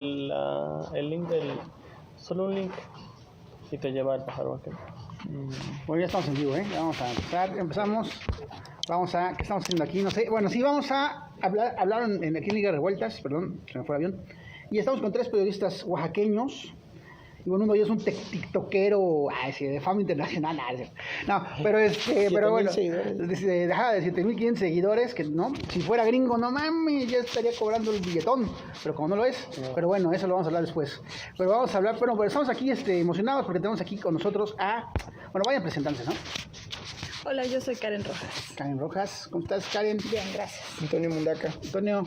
el link del... Solo un link y te lleva al pájaro aquel. Bueno, ya estamos en vivo, ¿eh? Ya vamos a empezar. Empezamos. ¿Qué estamos haciendo aquí? No sé. Bueno, sí, vamos a hablar aquí en Liga de Revueltas, perdón, se me fue el avión. Y estamos con 3 periodistas oaxaqueños. Y bueno, uno de ellos es un tiktokero de fama internacional. No, pero bueno, de 7.500 seguidores, que no, si fuera gringo, no mames, ya estaría cobrando el billetón, pero como no lo es, pero bueno, eso lo vamos a hablar después. Pero vamos a hablar, pero estamos aquí emocionados porque tenemos aquí con nosotros bueno, vayan presentándose, ¿no? Hola, yo soy Karen Rojas. Karen Rojas, ¿cómo estás, Karen? Bien, gracias. Antonio Mundaca. Antonio,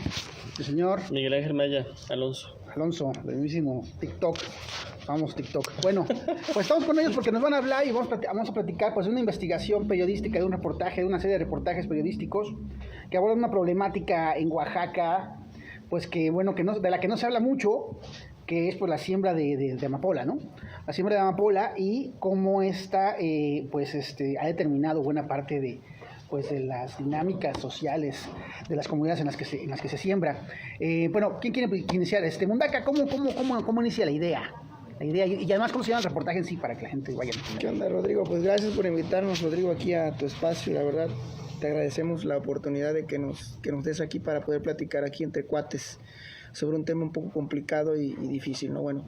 el señor Miguel Ángel Maya, Alonso, del mismísimo TikTok. Vamos, TikTok. Bueno, pues estamos con ellos porque nos van a hablar y vamos a platicar pues de una investigación periodística, de un reportaje, de una serie de reportajes periodísticos que abordan una problemática en Oaxaca, pues que bueno, de la que no se habla mucho, que es pues la siembra de amapola, ¿no? La siembra de amapola y cómo esta ha determinado buena parte de las dinámicas sociales de las comunidades en las que se siembra. Bueno, ¿quién quiere iniciar? Mundaca, ¿cómo inicia la idea? Y además, ¿cómo se llama el reportaje en sí para que la gente vaya? ¿Qué onda, Rodrigo? Pues gracias por invitarnos, Rodrigo, aquí a tu espacio. La verdad, te agradecemos la oportunidad de que nos des aquí para poder platicar aquí entre cuates sobre un tema un poco complicado y difícil, ¿no? Bueno,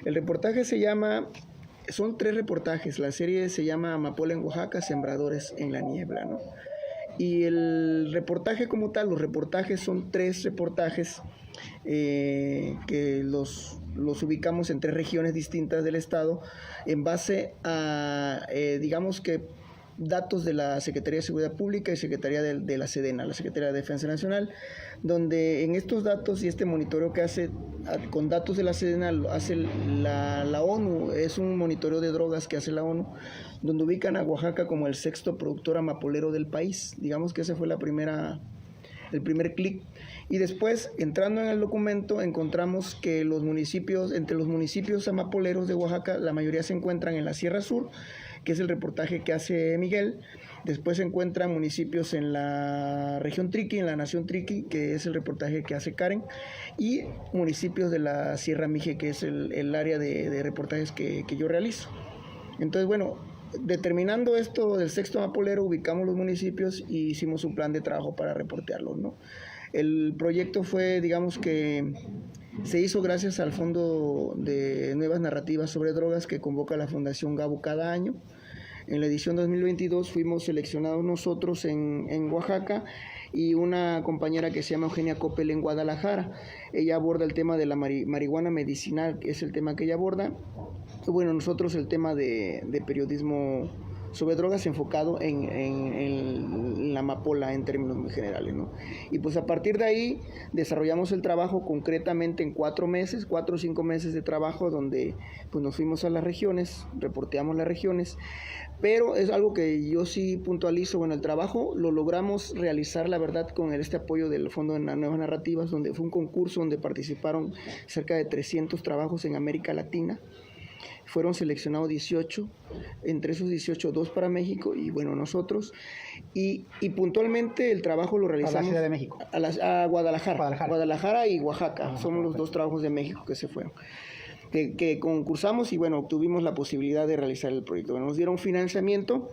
el reportaje son 3 reportajes. La serie se llama Amapola en Oaxaca, Sembradores en la Niebla, ¿no? Y el reportaje como tal, los reportajes son 3 reportajes que los ubicamos en 3 regiones distintas del estado en base a, digamos que, datos de la Secretaría de Seguridad Pública y Secretaría de la SEDENA, la Secretaría de Defensa Nacional, donde en estos datos y este monitoreo que hace con datos de la SEDENA lo hace la ONU, es un monitoreo de drogas que hace la ONU, donde ubican a Oaxaca como el 6º productor amapolero del país. Digamos que ese fue el primer clic. Y después, entrando en el documento, encontramos que entre los municipios amapoleros de Oaxaca, la mayoría se encuentran en la Sierra Sur, que es el reportaje que hace Miguel. Después se encuentran municipios en la región Triqui, en la nación Triqui, que es el reportaje que hace Karen, y municipios de la Sierra Mije, que es el área de reportajes que yo realizo. Entonces, bueno, determinando esto del 6º amapolero, ubicamos los municipios y hicimos un plan de trabajo para reportearlos, ¿no? El proyecto fue, digamos que se hizo gracias al Fondo de Nuevas Narrativas sobre Drogas que convoca la Fundación Gabo cada año. En la edición 2022 fuimos seleccionados nosotros en Oaxaca y una compañera que se llama Eugenia Coppel en Guadalajara. Ella aborda el tema de la marihuana medicinal, que es el tema que ella aborda. Y bueno, nosotros el tema de periodismo sobre drogas enfocado en la amapola en términos muy generales, ¿no? Y pues a partir de ahí desarrollamos el trabajo concretamente en 4 o 5 meses de trabajo, donde pues nos fuimos a las regiones, reporteamos las regiones, pero es algo que yo sí puntualizo. Bueno, el trabajo lo logramos realizar, la verdad, con este apoyo del Fondo de Nuevas Narrativas, donde fue un concurso donde participaron cerca de 300 trabajos en América Latina. Fueron seleccionados 18, entre esos 18, 2 para México y bueno, nosotros. Y puntualmente el trabajo lo realizamos a la Ciudad de México. A Guadalajara y Oaxaca. Son los 2 trabajos de México que se fueron. Que concursamos y bueno, obtuvimos la posibilidad de realizar el proyecto. Bueno, nos dieron financiamiento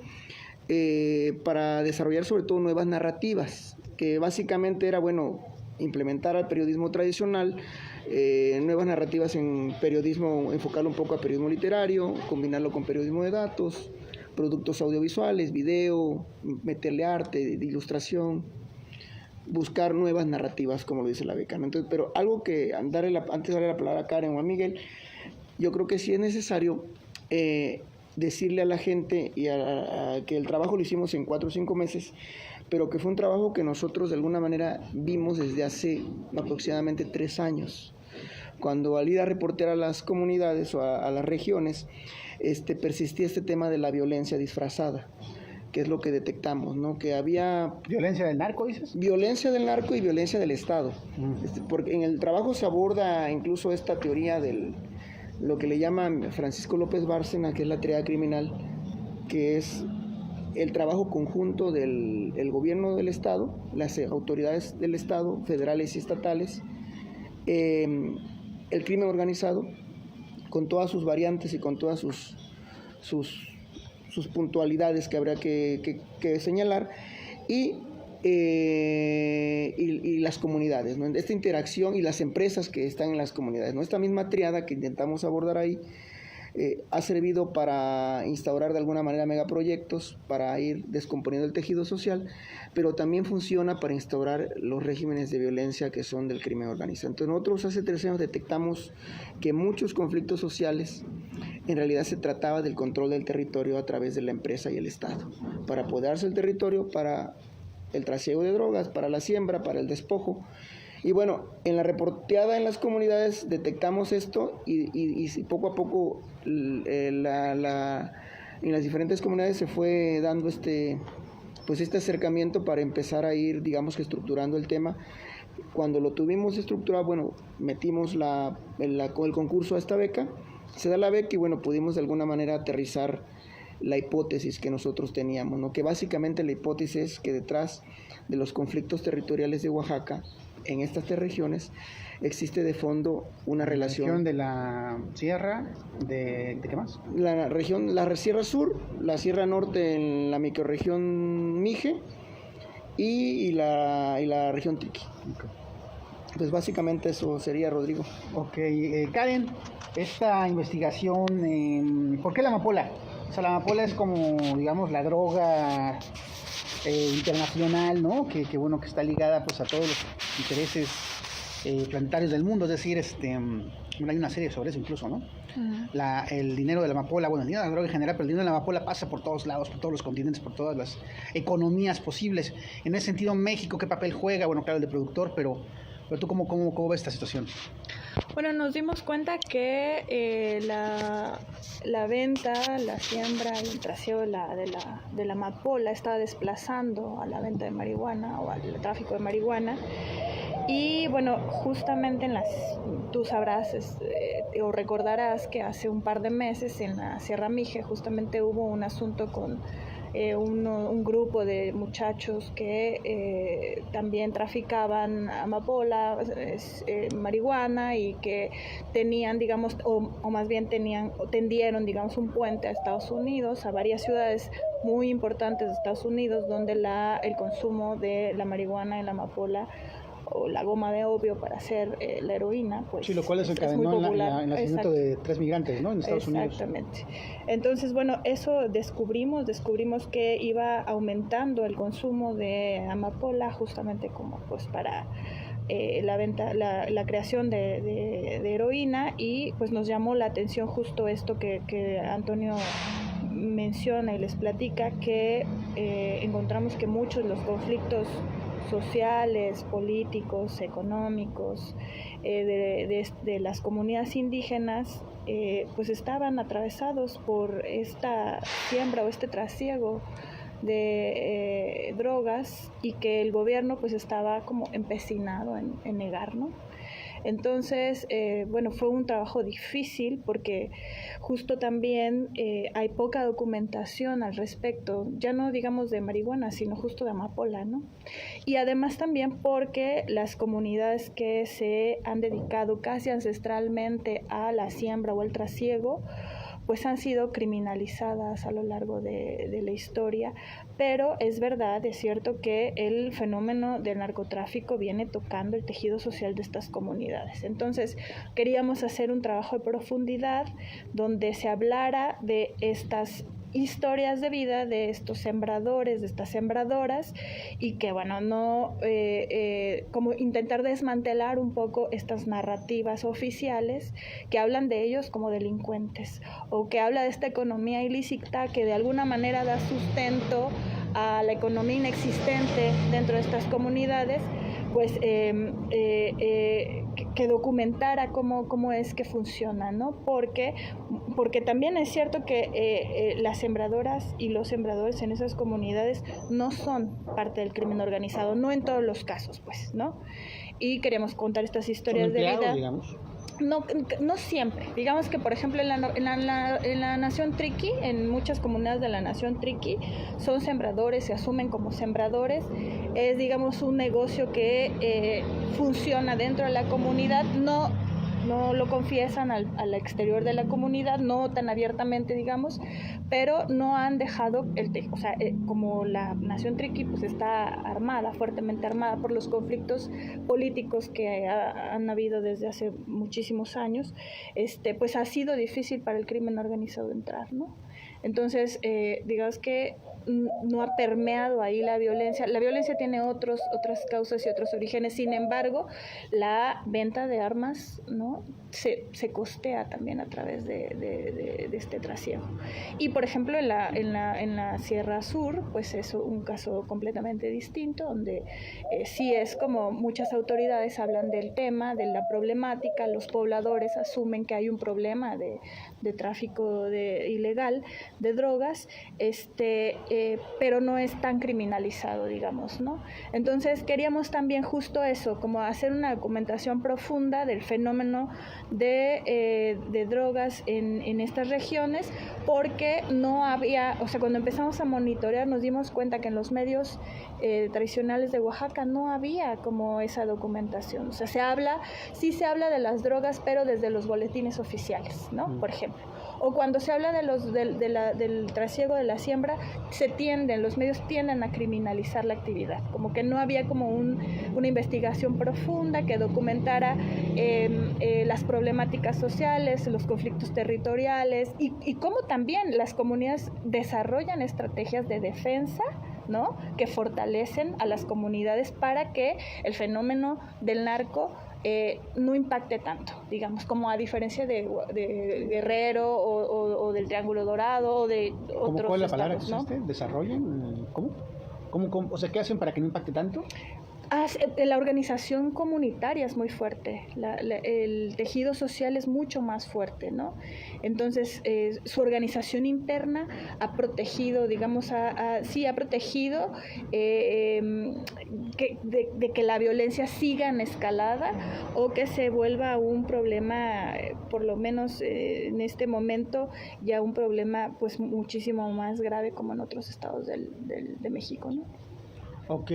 para desarrollar sobre todo nuevas narrativas, que básicamente era, bueno, implementar al periodismo tradicional, nuevas narrativas en periodismo, enfocarlo un poco a periodismo literario, combinarlo con periodismo de datos, productos audiovisuales, video, meterle arte, de ilustración, buscar nuevas narrativas, como lo dice la beca, ¿no? Entonces, pero algo que antes de darle la palabra a Karen o a Miguel, yo creo que sí es necesario decirle a la gente que el trabajo lo hicimos en 4 o 5 meses, pero que fue un trabajo que nosotros de alguna manera vimos desde hace aproximadamente 3 años. Cuando al ir a reportear a las comunidades o a las regiones, persistía este tema de la violencia disfrazada, que es lo que detectamos, ¿no? Que había... ¿Violencia del narco, dices? Violencia del narco y violencia del Estado. Porque en el trabajo se aborda incluso esta teoría lo que le llama Francisco López Bárcena, que es la triada criminal, que es el trabajo conjunto del gobierno del Estado, las autoridades del Estado, federales y estatales, el crimen organizado, con todas sus variantes y con todas sus puntualidades que habría que señalar, y las comunidades, ¿no? Esta interacción y las empresas que están en las comunidades, ¿no? Esta misma triada que intentamos abordar ahí ha servido para instaurar de alguna manera megaproyectos, para ir descomponiendo el tejido social, pero también funciona para instaurar los regímenes de violencia que son del crimen organizado. Entonces nosotros hace 3 años detectamos que muchos conflictos sociales en realidad se trataba del control del territorio a través de la empresa y el Estado, para apoderarse del territorio, para el trasiego de drogas, para la siembra, para el despojo. Y bueno, en la reporteada en las comunidades detectamos esto y poco a poco en las diferentes comunidades se fue dando este acercamiento para empezar a ir, digamos que estructurando el tema. Cuando lo tuvimos estructurado, bueno, metimos el concurso a esta beca, se da la beca y bueno, pudimos de alguna manera aterrizar la hipótesis que nosotros teníamos, ¿no? Que básicamente la hipótesis es que detrás de los conflictos territoriales de Oaxaca, en estas 3 regiones, existe de fondo una relación de la sierra, ¿de qué más? La Sierra Sur, la Sierra Norte en la microrregión Mije y la región Triqui. Okay. Pues básicamente eso sería, Rodrigo. Ok, Karen, esta investigación, ¿por qué la amapola? O sea, la amapola es como, digamos, la droga internacional, ¿no? Que bueno, que está ligada pues a todos los intereses planetarios del mundo, es decir, hay una serie sobre eso incluso, ¿no? El dinero de la amapola, bueno, el dinero de la droga en general, pero el dinero de la amapola pasa por todos lados, por todos los continentes, por todas las economías posibles. En ese sentido, México, ¿qué papel juega? Bueno, claro, el de productor, pero tú, ¿cómo ves esta situación? Bueno, nos dimos cuenta que la venta, la siembra y el trasiego de la amapola está desplazando a la venta de marihuana o al tráfico de marihuana. Y bueno, justamente tú sabrás o recordarás que hace un par de meses en la Sierra Mije justamente hubo un asunto con un grupo de muchachos que también traficaban amapola, marihuana, y que tenían, digamos, o más bien tendieron, digamos, un puente a Estados Unidos, a varias ciudades muy importantes de Estados Unidos, donde el consumo de la marihuana y la amapola o la goma de opio para hacer la heroína, pues sí, lo cual desencadenó el nacimiento de 3 migrantes, ¿no? En Estados Unidos. Exactamente. Entonces, bueno, eso descubrimos que iba aumentando el consumo de amapola justamente como pues para la venta, la creación de heroína, y pues nos llamó la atención justo esto que Antonio menciona y les platica, que encontramos que muchos de los conflictos sociales, políticos, económicos de las comunidades indígenas pues estaban atravesados por esta siembra o este trasiego de drogas, y que el gobierno pues estaba como empecinado en negar, ¿no? Entonces, bueno, fue un trabajo difícil porque justo también hay poca documentación al respecto, ya no digamos de marihuana, sino justo de amapola, ¿no? Y además también porque las comunidades que se han dedicado casi ancestralmente a la siembra o el trasiego, pues han sido criminalizadas a lo largo de la historia, pero es verdad, es cierto que el fenómeno del narcotráfico viene tocando el tejido social de estas comunidades. Entonces, queríamos hacer un trabajo de profundidad donde se hablara de estas historias de vida de estos sembradores, de estas sembradoras, y que bueno, no como intentar desmantelar un poco estas narrativas oficiales que hablan de ellos como delincuentes, o que habla de esta economía ilícita que de alguna manera da sustento a la economía inexistente dentro de estas comunidades, pues que documentara cómo es que funciona, ¿no? Porque también es cierto que las sembradoras y los sembradores en esas comunidades no son parte del crimen organizado, no en todos los casos, pues, ¿no? Y queremos contar estas historias de vida. Digamos. No siempre. Digamos que, por ejemplo, en la nación Triqui, en muchas comunidades de la nación Triqui, son sembradores, se asumen como sembradores. Es, digamos, un negocio que funciona dentro de la comunidad, no no lo confiesan al exterior de la comunidad, no tan abiertamente, digamos, pero no han dejado o sea, como la nación triqui pues está armada, fuertemente armada por los conflictos políticos que han habido desde hace muchísimos años, pues ha sido difícil para el crimen organizado entrar, ¿no? Entonces, digamos que no ha permeado ahí la violencia. La violencia tiene otras causas y otros orígenes. Sin embargo, la venta de armas, ¿no?, se costea también a través de este trasiego. Y, por ejemplo, en la Sierra Sur, pues es un caso completamente distinto, donde sí es como muchas autoridades hablan del tema, de la problemática, los pobladores asumen que hay un problema de tráfico ilegal de drogas, pero no es tan criminalizado, digamos, ¿no? Entonces queríamos también justo eso, como hacer una documentación profunda del fenómeno de drogas en estas regiones, porque no había, o sea, cuando empezamos a monitorear nos dimos cuenta que en los medios tradicionales de Oaxaca no había como esa documentación. O sea, sí se habla de las drogas, pero desde los boletines oficiales, ¿no? Por ejemplo. O cuando se habla del trasiego de la siembra, los medios tienden a criminalizar la actividad, como que no había como una investigación profunda que documentara las problemáticas sociales, los conflictos territoriales y cómo también las comunidades desarrollan estrategias de defensa, ¿no?, que fortalecen a las comunidades para que el fenómeno del narco no impacte tanto, digamos, como a diferencia de Guerrero o del Triángulo Dorado o de otros ¿Cuál es la estados, palabra que ¿no? existe? ¿Desarrollan? ¿Cómo? O sea, ¿qué hacen para que no impacte tanto? La organización comunitaria es muy fuerte, el tejido social es mucho más fuerte, ¿no? Entonces, su organización interna ha protegido, digamos, sí ha protegido de que la violencia siga en escalada o que se vuelva un problema, por lo menos en este momento, ya un problema pues muchísimo más grave como en otros estados de México, ¿no? Ok,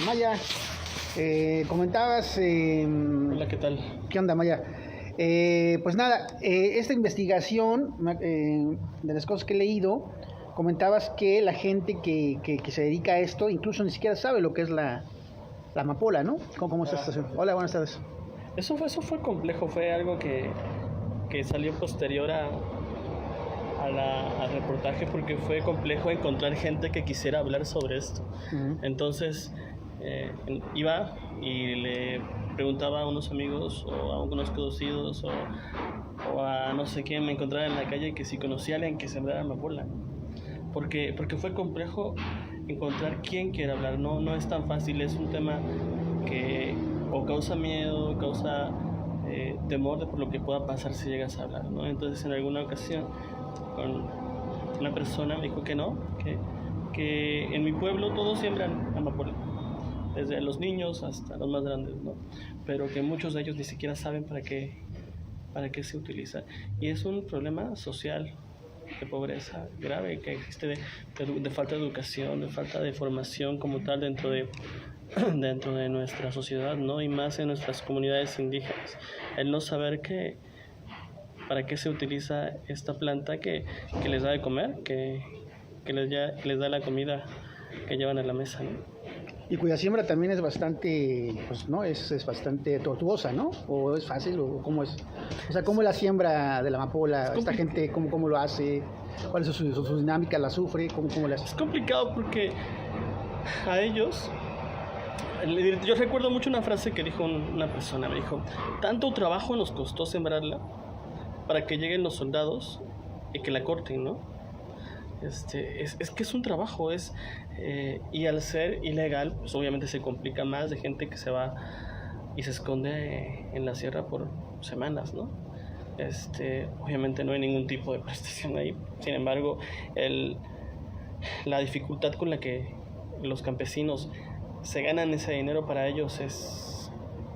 Maya, comentabas... Hola, ¿qué tal? ¿Qué onda, Maya? Pues nada, esta investigación, de las cosas que he leído, comentabas que la gente que se dedica a esto incluso ni siquiera sabe lo que es la amapola, ¿no? ¿Cómo está esta situación? Hola, buenas tardes. Eso fue complejo, fue algo que salió posterior al reportaje, porque fue complejo encontrar gente que quisiera hablar sobre esto. Uh-huh. Entonces iba y le preguntaba a unos amigos o a unos conocidos o a no sé quién me encontraba en la calle que si conocía a alguien que sembrara amapola, porque fue complejo encontrar quién quiere hablar. No es tan fácil, es un tema que o causa miedo, causa temor de por lo que pueda pasar si llegas a hablar, ¿no? Entonces en alguna ocasión con una persona me dijo que no, que en mi pueblo todos siembran amapola, desde los niños hasta los más grandes, ¿no? Pero que muchos de ellos ni siquiera saben para qué se utiliza. Y es un problema social, de pobreza grave que existe, de falta de educación, de falta de formación como tal dentro de nuestra sociedad, ¿no? Y más en nuestras comunidades indígenas. El no saber para qué se utiliza esta planta que les da de comer, que les da la comida que llevan a la mesa, ¿no? Y cuya siembra también es bastante, pues, ¿no? Es bastante tortuosa, ¿no? ¿O es fácil? ¿O cómo es? O sea, ¿cómo es la siembra de la amapola? ¿Esta gente cómo lo hace? ¿Cuál es su dinámica? ¿La sufre? ¿Cómo la hace? Es complicado porque a ellos... Yo recuerdo mucho una frase que dijo una persona, me dijo: tanto trabajo nos costó sembrarla para que lleguen los soldados y que la corten, ¿no? Es que es un trabajo, y al ser ilegal, pues obviamente se complica más, de gente que se va y se esconde en la sierra por semanas, ¿no? Obviamente no hay ningún tipo de prestación ahí. Sin embargo, la dificultad con la que los campesinos se ganan ese dinero, para ellos es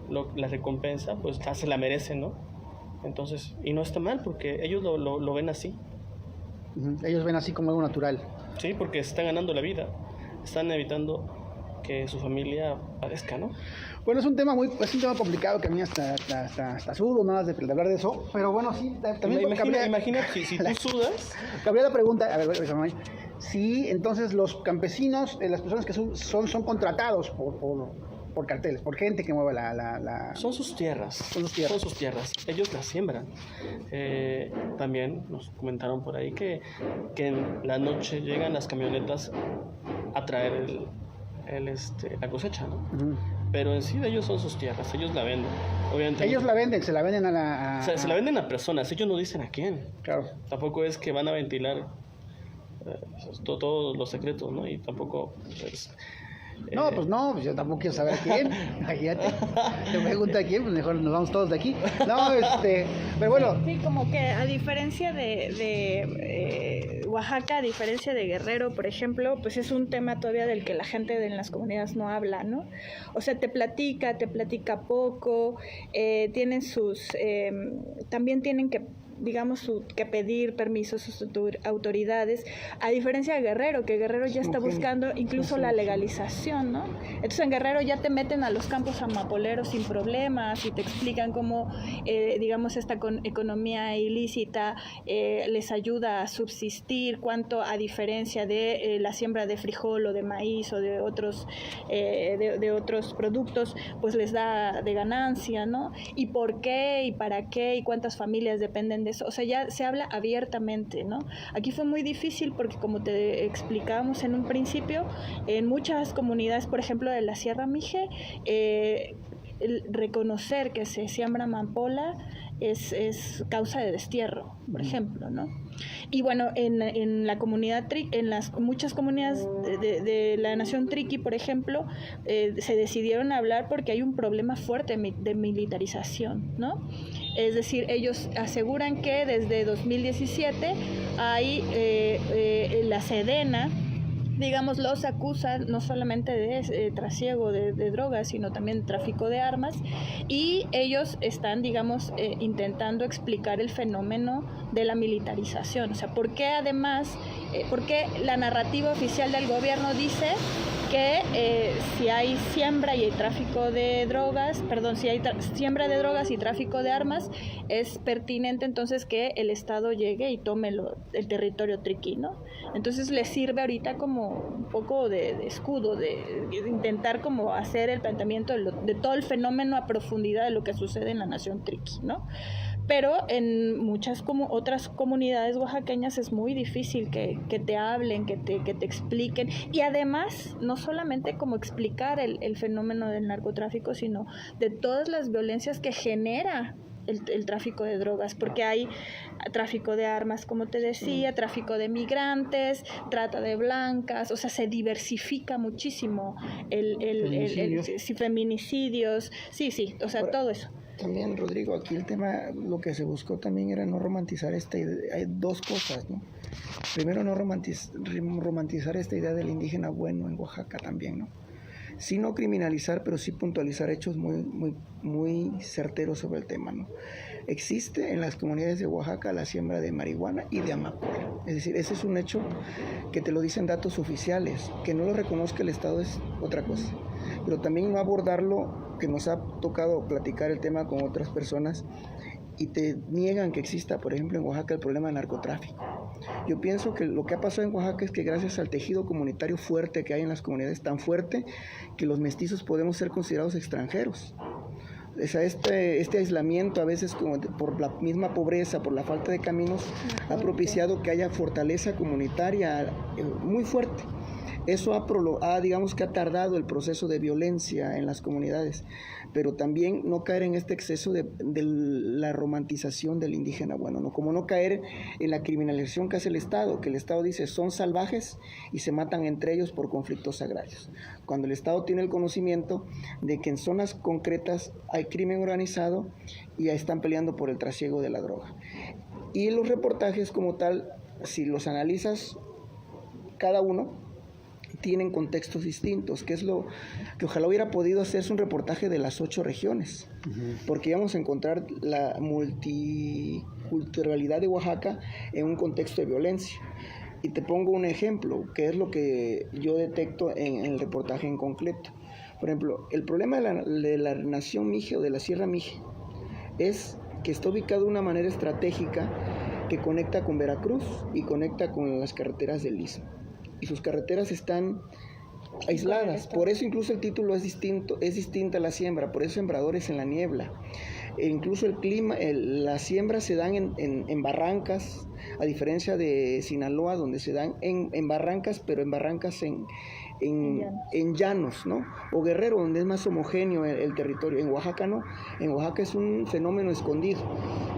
la recompensa, pues se la merecen, ¿no? Entonces, y no está mal, porque ellos lo ven así. Ellos ven así como algo natural. Sí, porque están ganando la vida, están evitando que su familia padezca, ¿no? Bueno, es un tema complicado que a mí hasta sudo nada más de hablar de eso, pero bueno, sí, también Imagina si tú sudas. cabría la pregunta, a ver, si entonces los campesinos, las personas que son contratados por carteles, por gente que mueve la... Son sus tierras. Son sus tierras. Ellos las siembran. También nos comentaron por ahí que en la noche llegan las camionetas a traer la cosecha, ¿no? Uh-huh. Pero en sí de ellos son sus tierras, ellos la venden. Obviamente ellos la venden, se la venden a se la venden a personas, ellos no dicen a quién. Claro. Tampoco es que van a ventilar todos los secretos, ¿no? Y tampoco... pues yo tampoco quiero saber a quién. Imagínate. Te pregunta a quién, pues mejor nos vamos todos de aquí. Pero bueno. Sí, como que a diferencia de Oaxaca, a diferencia de Guerrero, por ejemplo, pues es un tema todavía del que la gente en las comunidades no habla, ¿no? O sea, te platica poco, tienen también tienen que pedir permisos a sus autoridades, a diferencia de Guerrero, que Guerrero ya está buscando incluso la legalización, ¿no? Entonces en Guerrero ya te meten a los campos amapoleros sin problemas y te explican cómo, esta economía ilícita les ayuda a subsistir, cuánto a diferencia de la siembra de frijol o de maíz o de otros productos, pues les da de ganancia, ¿no? Y por qué y para qué y cuántas familias dependen de eso, o sea, ya se habla abiertamente, ¿no? Aquí fue muy difícil porque, como te explicábamos en un principio, en muchas comunidades, por ejemplo, de la Sierra Mije, reconocer que se siembra amapola es causa de destierro, por ejemplo, ¿no? Y bueno, en la comunidad en muchas comunidades de la nación Triqui, por ejemplo, se decidieron hablar porque hay un problema fuerte de militarización, ¿no? Es decir, ellos aseguran que desde 2017 hay la Sedena, digamos, los acusan no solamente de trasiego de drogas, sino también de tráfico de armas, y ellos están, intentando explicar el fenómeno de la militarización. O sea, ¿por qué la narrativa oficial del gobierno dice que si hay siembra y hay tráfico de drogas, si hay siembra de drogas y tráfico de armas, es pertinente entonces que el Estado llegue y tome el territorio triqui, ¿no? Entonces les sirve ahorita como un poco de escudo, de intentar como hacer el planteamiento de todo el fenómeno a profundidad de lo que sucede en la nación triqui, ¿no? Pero en muchas otras comunidades oaxaqueñas es muy difícil que te hablen, que te expliquen, y además no solamente como explicar el fenómeno del narcotráfico, sino de todas las violencias que genera el tráfico de drogas, porque hay tráfico de armas, como te decía, tráfico de migrantes, trata de blancas, o sea, se diversifica muchísimo feminicidios, sí, o sea, ahora, todo eso. También, Rodrigo, aquí el tema, lo que se buscó también era no romantizar esta idea. Hay dos cosas, ¿no? Primero, no romantizar esta idea del indígena bueno en Oaxaca también, ¿no? Sí no criminalizar, pero sí puntualizar hechos muy certeros sobre el tema, ¿no? Existe en las comunidades de Oaxaca la siembra de marihuana y de amapola. Es decir, ese es un hecho que te lo dicen datos oficiales. Que no lo reconozca el Estado es otra cosa. Pero también no abordarlo, que nos ha tocado platicar el tema con otras personas, y te niegan que exista, por ejemplo, en Oaxaca el problema del narcotráfico. Yo pienso que lo que ha pasado en Oaxaca es que gracias al tejido comunitario fuerte que hay en las comunidades, tan fuerte que los mestizos podemos ser considerados extranjeros. O sea, este aislamiento a veces por la misma pobreza, por la falta de caminos, ha propiciado que haya fortaleza comunitaria muy fuerte. Eso digamos que ha tardado el proceso de violencia en las comunidades, pero también no caer en este exceso de la romantización del indígena bueno, ¿no? Como no caer en la criminalización que hace el Estado, que el Estado dice son salvajes y se matan entre ellos por conflictos agrarios, cuando el Estado tiene el conocimiento de que en zonas concretas hay crimen organizado y están peleando por el trasiego de la droga. Y los reportajes como tal, si los analizas cada uno, tienen contextos distintos, que es lo que ojalá hubiera podido hacerse un reportaje de las 8 regiones, porque íbamos a encontrar la multiculturalidad de Oaxaca en un contexto de violencia. Y te pongo un ejemplo, que es lo que yo detecto en el reportaje en concreto. Por ejemplo, el problema de la nación Mije o de la Sierra Mije es que está ubicado de una manera estratégica que conecta con Veracruz y conecta con las carreteras del Istmo. Y sus carreteras están aisladas, por eso incluso el título es distinta a la siembra, por eso Sembradores en la Niebla. E incluso el clima, las siembras se dan en barrancas, a diferencia de Sinaloa, donde se dan en barrancas, pero en barrancas en llanos, ¿no? O Guerrero, donde es más homogéneo el territorio. En Oaxaca no, en Oaxaca es un fenómeno escondido.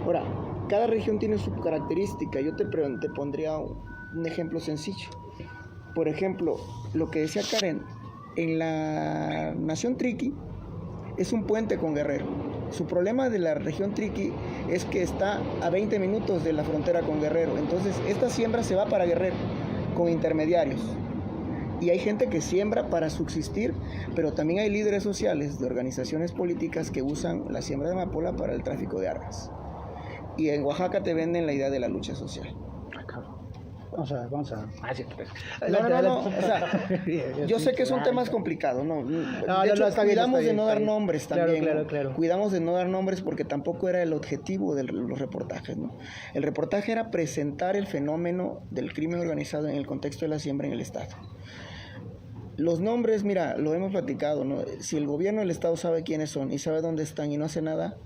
Ahora, cada región tiene su característica. Yo te pondría un ejemplo sencillo. Por ejemplo, lo que decía Karen, en la nación Triqui es un puente con Guerrero. Su problema de la región Triqui es que está a 20 minutos de la frontera con Guerrero. Entonces, esta siembra se va para Guerrero con intermediarios. Y hay gente que siembra para subsistir, pero también hay líderes sociales de organizaciones políticas que usan la siembra de amapola para el tráfico de armas. Y en Oaxaca te venden la idea de la lucha social. Vamos a... Sí, pues. No. O sea, yo sé que son temas complicados, ¿no? De hecho, cuidamos de no dar nombres también. Claro. Cuidamos de no dar nombres porque tampoco era el objetivo de los reportajes, ¿no? El reportaje era presentar el fenómeno del crimen organizado en el contexto de la siembra en el Estado. Los nombres, mira, lo hemos platicado, ¿no? Si el gobierno del Estado sabe quiénes son y sabe dónde están y no hace nada,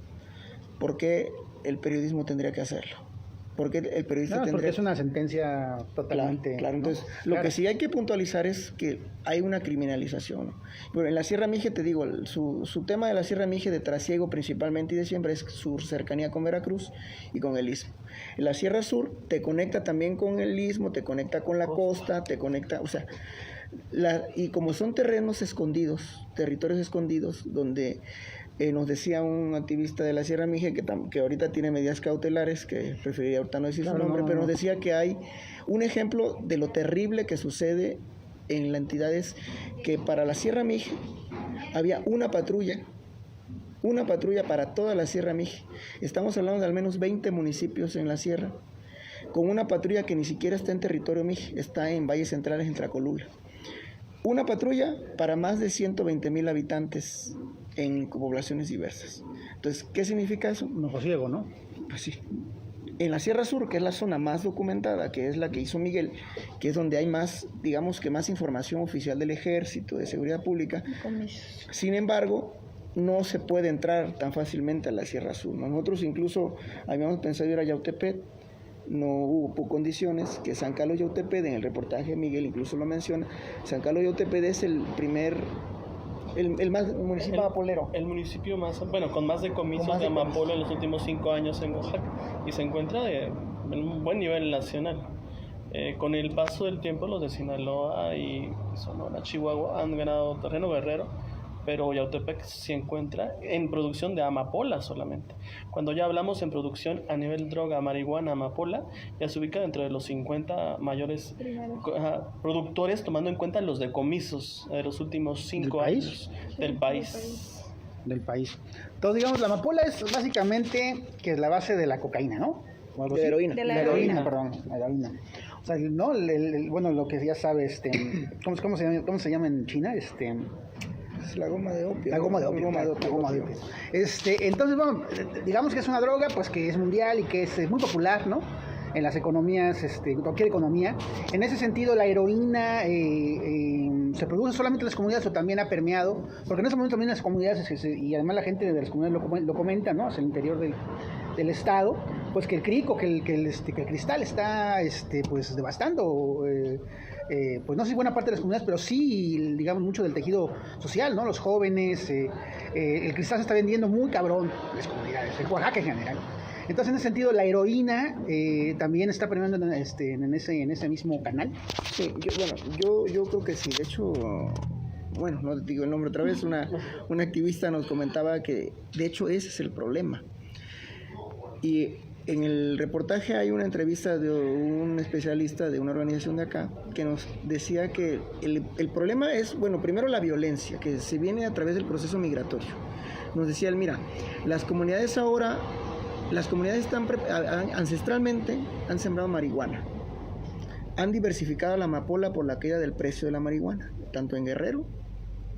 ¿por qué el periodismo tendría que hacerlo? Porque el periodista tendría... porque es una sentencia totalmente... Claro. Entonces, lo que sí hay que puntualizar es que hay una criminalización, ¿no? Bueno, en la Sierra Mije, te digo, su tema de la Sierra Mije de trasiego principalmente y de siembra es su cercanía con Veracruz y con el Istmo. En la Sierra Sur te conecta también con el Istmo, te conecta con la costa, te conecta, o sea... y como son terrenos escondidos, territorios escondidos, donde nos decía un activista de la Sierra Mije que ahorita tiene medidas cautelares, que preferiría ahorita no decir su nombre, pero nos decía que hay un ejemplo de lo terrible que sucede en las entidades, que para la Sierra Mije había una patrulla para toda la Sierra Mije. Estamos hablando de al menos 20 municipios en la sierra, con una patrulla que ni siquiera está en territorio Mije, está en valles centrales en Tlacolula. Una patrulla para más de 120,000 habitantes en poblaciones diversas. Entonces, ¿qué significa eso? Un ojo ciego, ¿no? Pues sí. En la Sierra Sur, que es la zona más documentada, que es la que hizo Miguel, que es donde hay más, digamos que más información oficial del Ejército, de Seguridad Pública. Sin embargo, no se puede entrar tan fácilmente a la Sierra Sur. Nosotros incluso habíamos pensado ir a Yautepec, no hubo condiciones, que San Carlos Yautepec, en el reportaje Miguel incluso lo menciona, San Carlos Yautepec es el municipio amapolero. El municipio más, bueno, con más decomisos de amapola en los últimos 5 años en Oaxaca, y se encuentra en un buen nivel nacional. Con el paso del tiempo, los de Sinaloa y Sonora, Chihuahua han ganado terreno guerrero, pero Yautepec se encuentra en producción de amapola solamente. Cuando ya hablamos en producción a nivel droga, marihuana, amapola, ya se ubica dentro de los 50 mayores productores, tomando en cuenta los decomisos de los últimos 5 años del país. Entonces, digamos, la amapola es básicamente que es la base de la cocaína, ¿no? De heroína. De la heroína. La heroína. O sea, ¿no? Bueno, lo que ya sabes, ¿cómo se llama en China? Es la goma de opio. La goma de opio. Entonces, bueno, digamos que es una droga pues que es mundial y que es muy popular, ¿no? En las economías, cualquier economía. En ese sentido, la heroína se produce solamente en las comunidades o también ha permeado, porque en ese momento también en las comunidades, y además la gente de las comunidades lo comenta, ¿no? Hacia el interior del estado, pues que el crico, que el cristal está pues devastando pues no sé si buena parte de las comunidades, pero sí, digamos, mucho del tejido social, ¿no? Los jóvenes, el cristal se está vendiendo muy cabrón en las comunidades, en Oaxaca en general. Entonces, en ese sentido, la heroína también está premiando en ese mismo canal. Sí, yo creo que sí. De hecho, bueno, no digo el nombre otra vez, una activista nos comentaba que, de hecho, ese es el problema. Y en el reportaje hay una entrevista de un especialista de una organización de acá que nos decía que el problema es, bueno, primero la violencia, que se viene a través del proceso migratorio. Nos decía él, mira, las comunidades están ancestralmente han sembrado marihuana, han diversificado la amapola por la caída del precio de la marihuana, tanto en Guerrero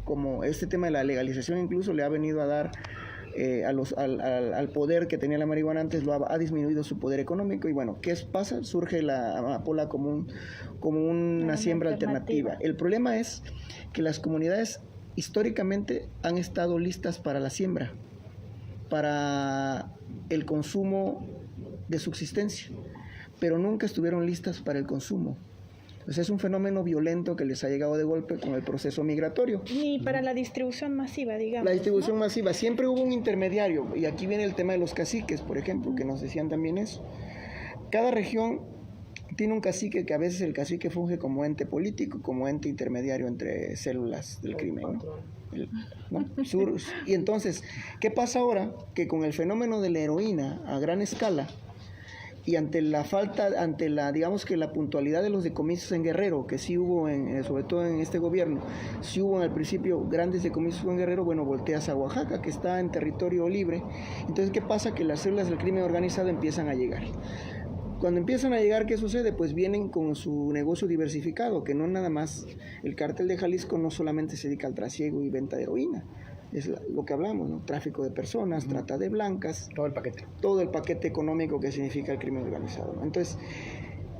como este tema de la legalización incluso le ha venido a dar al poder que tenía la marihuana antes, ha disminuido su poder económico. Y bueno, ¿qué pasa? Surge la amapola como una siembra alternativa. El problema es que las comunidades históricamente han estado listas para la siembra, para el consumo de subsistencia, pero nunca estuvieron listas para el consumo. O sea, es un fenómeno violento que les ha llegado de golpe con el proceso migratorio. Ni para la distribución masiva, digamos. La distribución ¿no? masiva. Siempre hubo un intermediario. Y aquí viene el tema de los caciques, por ejemplo, que nos decían también eso. Cada región tiene un cacique que a veces el cacique funge como ente político, como ente intermediario entre células del crimen, ¿no? Y entonces, ¿qué pasa ahora? Que con el fenómeno de la heroína a gran escala, y ante la digamos que la puntualidad de los decomisos en Guerrero, que sí hubo, sobre todo en este gobierno, sí hubo al principio grandes decomisos en Guerrero, bueno, volteas a Oaxaca, que está en territorio libre. Entonces, ¿qué pasa? Que las células del crimen organizado empiezan a llegar. Cuando empiezan a llegar, ¿qué sucede? Pues vienen con su negocio diversificado, que no nada más, el cártel de Jalisco no solamente se dedica al trasiego y venta de heroína, es lo que hablamos, ¿no? Tráfico de personas, trata de blancas. Todo el paquete económico que significa el crimen organizado, ¿no? Entonces,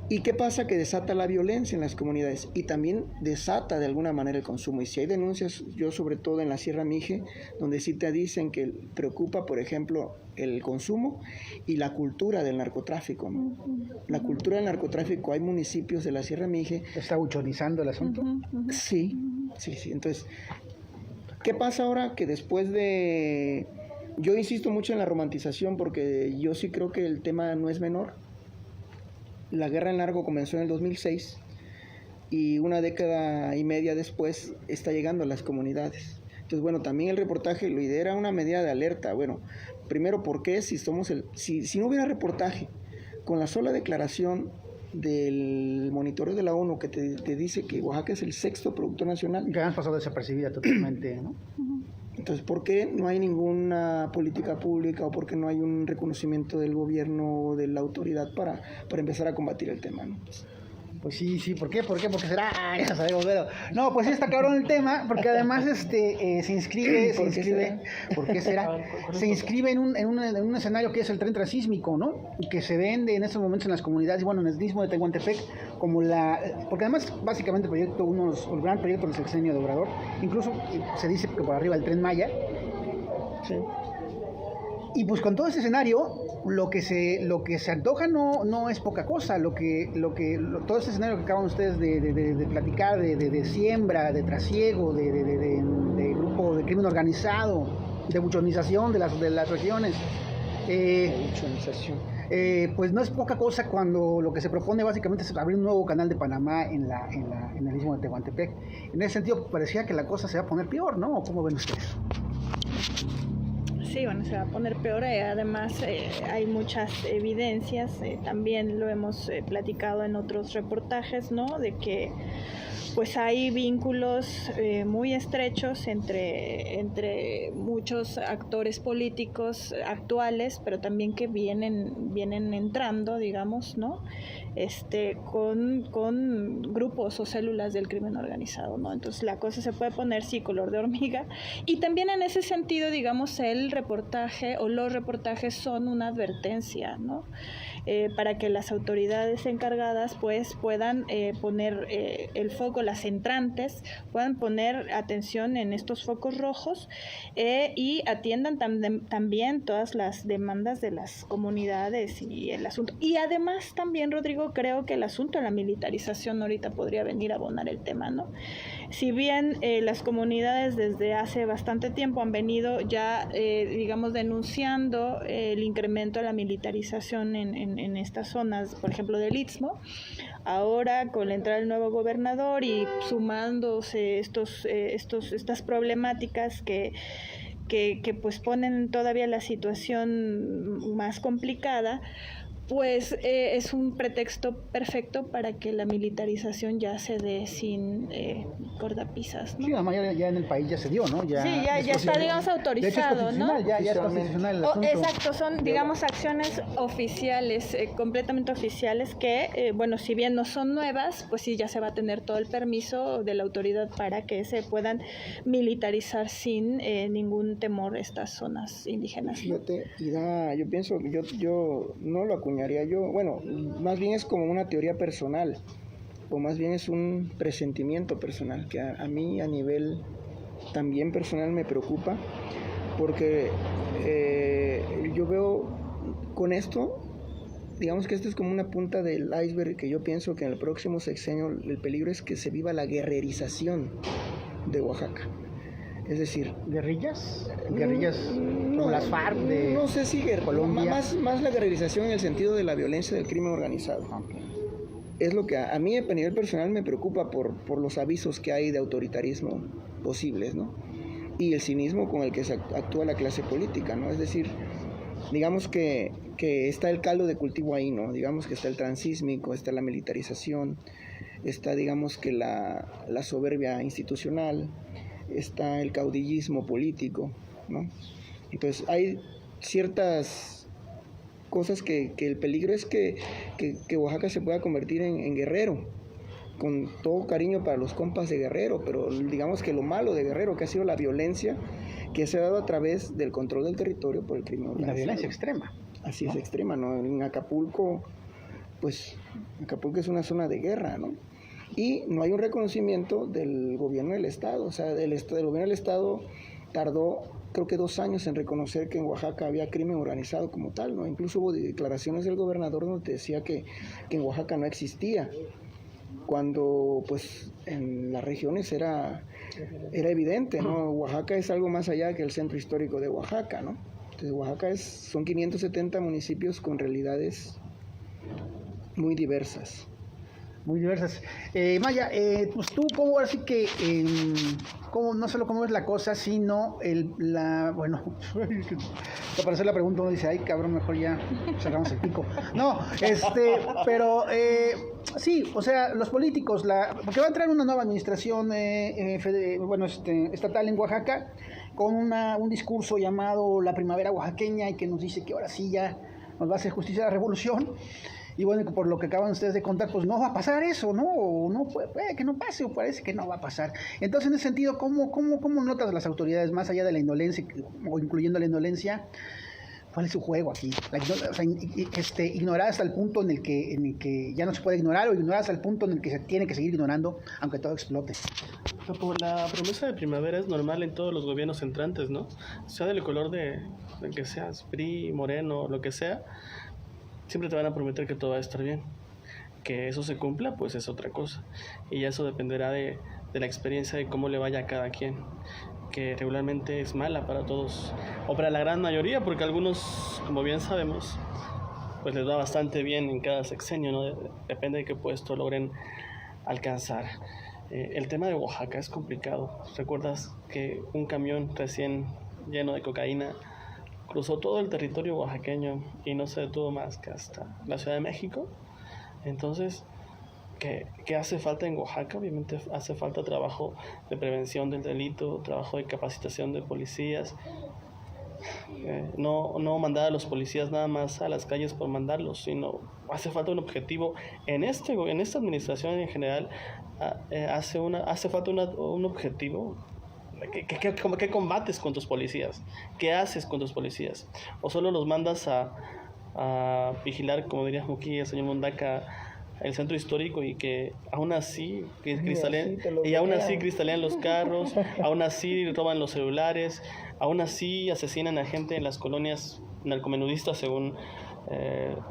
¿y qué pasa? Que desata la violencia en las comunidades y también desata de alguna manera el consumo. Y si hay denuncias, yo sobre todo en la Sierra Mije, donde sí te dicen que preocupa, por ejemplo, el consumo y la cultura del narcotráfico, ¿no? La cultura del narcotráfico, hay municipios de la Sierra Mije. ¿Está buchonizando el asunto? Sí. Entonces, ¿qué pasa ahora? Que después de... Yo insisto mucho en la romantización porque yo sí creo que el tema no es menor. La guerra en Narco comenzó en el 2006 y una década y media después está llegando a las comunidades. Entonces, bueno, también el reportaje lo idea era una medida de alerta. Bueno, primero, ¿por qué si no hubiera reportaje, con la sola declaración del monitoreo de la ONU que te dice que Oaxaca es el 6º productor nacional? Que han pasado desapercibida totalmente, ¿no? Entonces, ¿por qué no hay ninguna política pública o por qué no hay un reconocimiento del gobierno o de la autoridad para empezar a combatir el tema, ¿no? Pues sí, ¿por qué? Porque será, ya sabemos, pero... No, pues sí está cabrón el tema, porque además se inscribe, ¿por qué será? Se inscribe en un escenario que es el tren transísmico, ¿no? Y que se vende en estos momentos en las comunidades, y bueno, en el istmo de Tehuantepec, como porque además, básicamente, el gran proyecto del sexenio de Obrador, incluso se dice que por arriba el Tren Maya. Sí. Y pues con todo ese escenario, lo que se antoja no es poca cosa. Todo ese escenario que acaban ustedes de platicar, de siembra, de trasiego, de grupo de crimen organizado, de buchonización de las regiones. Pues no es poca cosa cuando lo que se propone básicamente es abrir un nuevo canal de Panamá en el istmo de Tehuantepec. En ese sentido, parecía que la cosa se va a poner peor, ¿no? ¿Cómo ven ustedes? Sí, bueno, se va a poner peor. Además, hay muchas evidencias, también lo hemos platicado en otros reportajes, ¿no? De que pues hay vínculos muy estrechos entre muchos actores políticos actuales, pero también que vienen entrando, digamos, ¿no? Con grupos o células del crimen organizado, ¿no? Entonces la cosa se puede poner, sí, color de hormiga. Y también en ese sentido, digamos, el reportaje o los reportajes son una advertencia, ¿no? Para que las autoridades encargadas pues puedan poner el foco, las entrantes puedan poner atención en estos focos rojos y atiendan también todas las demandas de las comunidades y el asunto. Y además también, Rodrigo, creo que el asunto de la militarización ahorita podría venir a abonar el tema, ¿no? Si bien las comunidades desde hace bastante tiempo han venido ya, digamos, denunciando el incremento de la militarización en estas zonas, por ejemplo, del Istmo, ahora con la entrada del nuevo gobernador y sumándose estas problemáticas que pues ponen todavía la situación más complicada, pues es un pretexto perfecto para que la militarización ya se dé sin cortapisas, ¿no? Sí, la mayoría ya en el país ya se dio, ¿no? Ya, sí, ya está, digamos, autorizado, ¿no? Ya es constitucional el asunto. Exacto, son, digamos, acciones oficiales, completamente oficiales, que, bueno, si bien no son nuevas, pues sí, ya se va a tener todo el permiso de la autoridad para que se puedan militarizar sin ningún temor estas zonas indígenas, ¿no? Fíjate, yo pienso, yo no lo acuñaría yo, bueno, más bien es como una teoría personal, o más bien es un presentimiento personal, que a mí a nivel también personal me preocupa, porque yo veo con esto, digamos que esto es como una punta del iceberg, que yo pienso que en el próximo sexenio el peligro es que se viva la guerrerización de Oaxaca. Es decir, ¿guerrillas? ¿Guerrillas como las FARC de no sé si Colombia? Más la guerrerización en el sentido de la violencia del crimen organizado. Okay. Es lo que a mí a nivel personal me preocupa por los avisos que hay de autoritarismo posibles, ¿no? Y el cinismo con el que se actúa la clase política, ¿no? Es decir, digamos que está el caldo de cultivo ahí, ¿no? Digamos que está el transísmico, está la militarización, está, digamos, que la soberbia institucional, está el caudillismo político, ¿no? Entonces hay ciertas cosas que el peligro es que Oaxaca se pueda convertir en Guerrero, con todo cariño para los compas de Guerrero, pero digamos que lo malo de Guerrero, que ha sido la violencia que se ha dado a través del control del territorio por el crimen organizado. La violencia extrema. Así es, extrema, ¿no? En Acapulco, pues Acapulco es una zona de guerra, ¿no? Y no hay un reconocimiento del gobierno del Estado. O sea, el gobierno del Estado tardó, creo que 2 años en reconocer que en Oaxaca había crimen organizado como tal, ¿no? Incluso hubo declaraciones del gobernador donde decía que en Oaxaca no existía, cuando pues en las regiones era evidente, ¿no? Oaxaca es algo más allá que el centro histórico de Oaxaca, ¿no? Entonces Oaxaca son 570 municipios con realidades muy diversas. Muy diversas. Maya, pues tú, ¿cómo así que, no solo cómo es la cosa, sino bueno, para hacer la pregunta uno dice, ay cabrón, mejor ya sacamos el pico. No, pero sí, o sea, los políticos, porque va a entrar una nueva administración estatal en Oaxaca, con un discurso llamado la primavera oaxaqueña, y que nos dice que ahora sí ya nos va a hacer justicia a la revolución. Y bueno, por lo que acaban ustedes de contar, pues no va a pasar eso, ¿no? O no puede que no pase, o parece que no va a pasar. Entonces, en ese sentido, ¿cómo notas las autoridades, más allá de la indolencia, o incluyendo la indolencia, cuál es su juego aquí? Ignorar hasta el punto en el que ya no se puede ignorar, o ignorar hasta el punto en el que se tiene que seguir ignorando, aunque todo explote. Por la promesa de primavera es normal en todos los gobiernos entrantes, ¿no? Sea del color de que seas, PRI, Moreno, lo que sea, siempre te van a prometer que todo va a estar bien. Que eso se cumpla, pues es otra cosa. Y ya eso dependerá de la experiencia de cómo le vaya a cada quien. Que regularmente es mala para todos, o para la gran mayoría, porque algunos, como bien sabemos, pues les va bastante bien en cada sexenio, ¿no? Depende de qué puesto logren alcanzar. El tema de Oaxaca es complicado. ¿Recuerdas que un camión recién lleno de cocaína cruzó todo el territorio oaxaqueño y no se detuvo más que hasta la Ciudad de México? Entonces, ¿qué hace falta en Oaxaca? Obviamente hace falta trabajo de prevención del delito, trabajo de capacitación de policías, no mandar a los policías nada más a las calles por mandarlos, sino hace falta un objetivo. En esta administración en general hace falta un objetivo. ¿Qué combates con tus policías? ¿Qué haces con tus policías? ¿O solo los mandas a vigilar, como diría Muki, el señor Mondaca, el centro histórico, y que aún así cristalean los carros, aún así roban los celulares, aún así asesinan a gente en las colonias narcomenudistas, según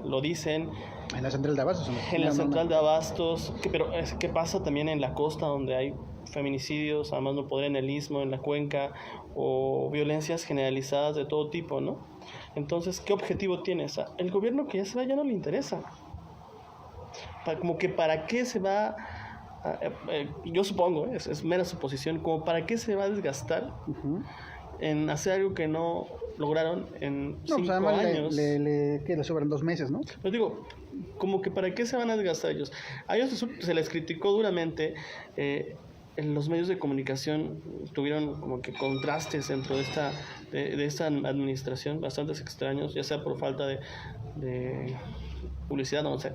lo dicen? En la central de Abastos. En la central de Abastos. Pero ¿qué pasa también en la costa, donde hay feminicidios, además no poder en el Istmo, en la cuenca, o violencias generalizadas de todo tipo, ¿no? Entonces, ¿qué objetivo tiene esa? El gobierno que ya se va ya no le interesa. Como que para qué se va, yo supongo, es mera suposición, como para qué se va a desgastar en hacer algo que no lograron en 5 años. Le sobran 2 meses, ¿no? Pero digo, como que ¿para qué se van a desgastar ellos? A ellos se les criticó duramente. En los medios de comunicación tuvieron como que contrastes dentro de esta administración, bastantes extraños, ya sea por falta de publicidad, no sé.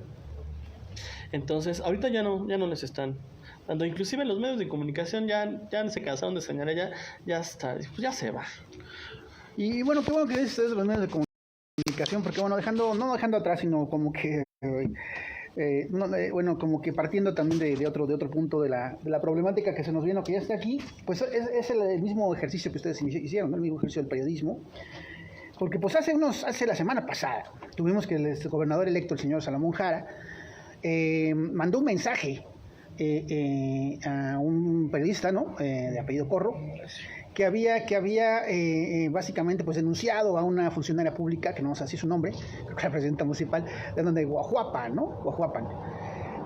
Entonces, ahorita ya no les están dando. Inclusive los medios de comunicación ya se cansaron de señalar, ya está, pues ya se va. Y bueno, qué bueno que dices ustedes los medios de comunicación, porque bueno, no dejando atrás, sino como que como que partiendo también de otro punto de la problemática que se nos viene, que ya está aquí, pues es el mismo ejercicio que ustedes hicieron, ¿no? El mismo ejercicio del periodismo. Porque pues hace la semana pasada tuvimos que el gobernador electo, el señor Salomón Jara, mandó un mensaje a un periodista, ¿no? De apellido Corro, que había básicamente pues denunciado a una funcionaria pública, que no sé si su nombre, creo que la presidenta municipal, de Guajuapan, ¿no? Guajuapan.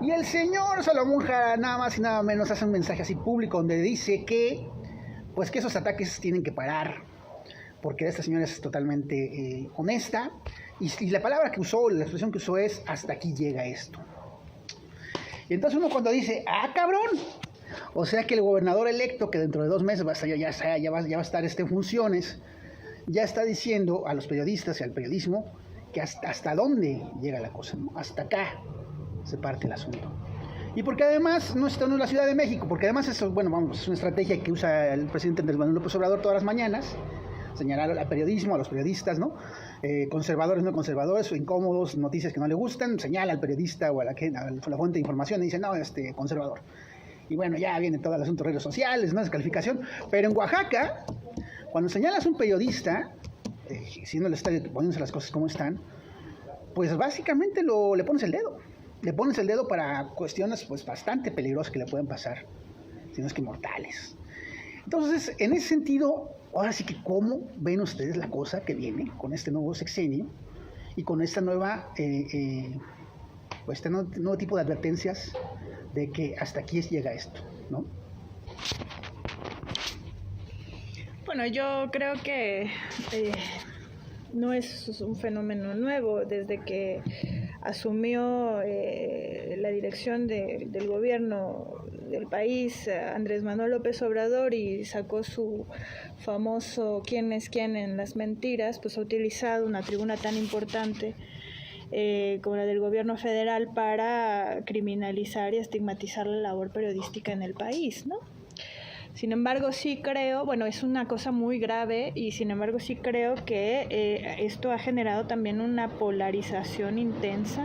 Y el señor Salomón Jara, nada más y nada menos, hace un mensaje así público donde dice que esos ataques tienen que parar, porque esta señora es totalmente honesta, y la palabra que usó, la expresión que usó es: hasta aquí llega esto. Y entonces uno cuando dice, cabrón, o sea que el gobernador electo, que dentro de 2 meses ya va a estar en funciones, ya está diciendo a los periodistas y al periodismo que hasta dónde llega la cosa, ¿no? Hasta acá se parte el asunto. Y porque además no está en la Ciudad de México, porque además es una estrategia que usa el presidente Andrés Manuel López Obrador todas las mañanas, señalar al periodismo, a los periodistas, ¿no? Conservadores, no conservadores, o incómodos, noticias que no le gustan, señala al periodista o a la fuente de información y dice, no, conservador. Y bueno, ya viene todo el asunto de redes sociales, no descalificación. Pero en Oaxaca, cuando señalas a un periodista, si no le está poniéndose las cosas como están, pues básicamente le pones el dedo. Le pones el dedo para cuestiones pues bastante peligrosas que le pueden pasar, si no es que mortales. Entonces, en ese sentido, ahora sí que ¿cómo ven ustedes la cosa que viene con este nuevo sexenio y con esta nueva, este nuevo tipo de advertencias de que hasta aquí llega esto, ¿no? Bueno, yo creo que no es un fenómeno nuevo. Desde que asumió la dirección del gobierno del país Andrés Manuel López Obrador y sacó su famoso ¿quién es quién en las mentiras?, pues ha utilizado una tribuna tan importante como la del gobierno federal para criminalizar y estigmatizar la labor periodística en el país, ¿no? Sin embargo, sí creo, bueno, es una cosa muy grave y sin embargo sí creo que esto ha generado también una polarización intensa,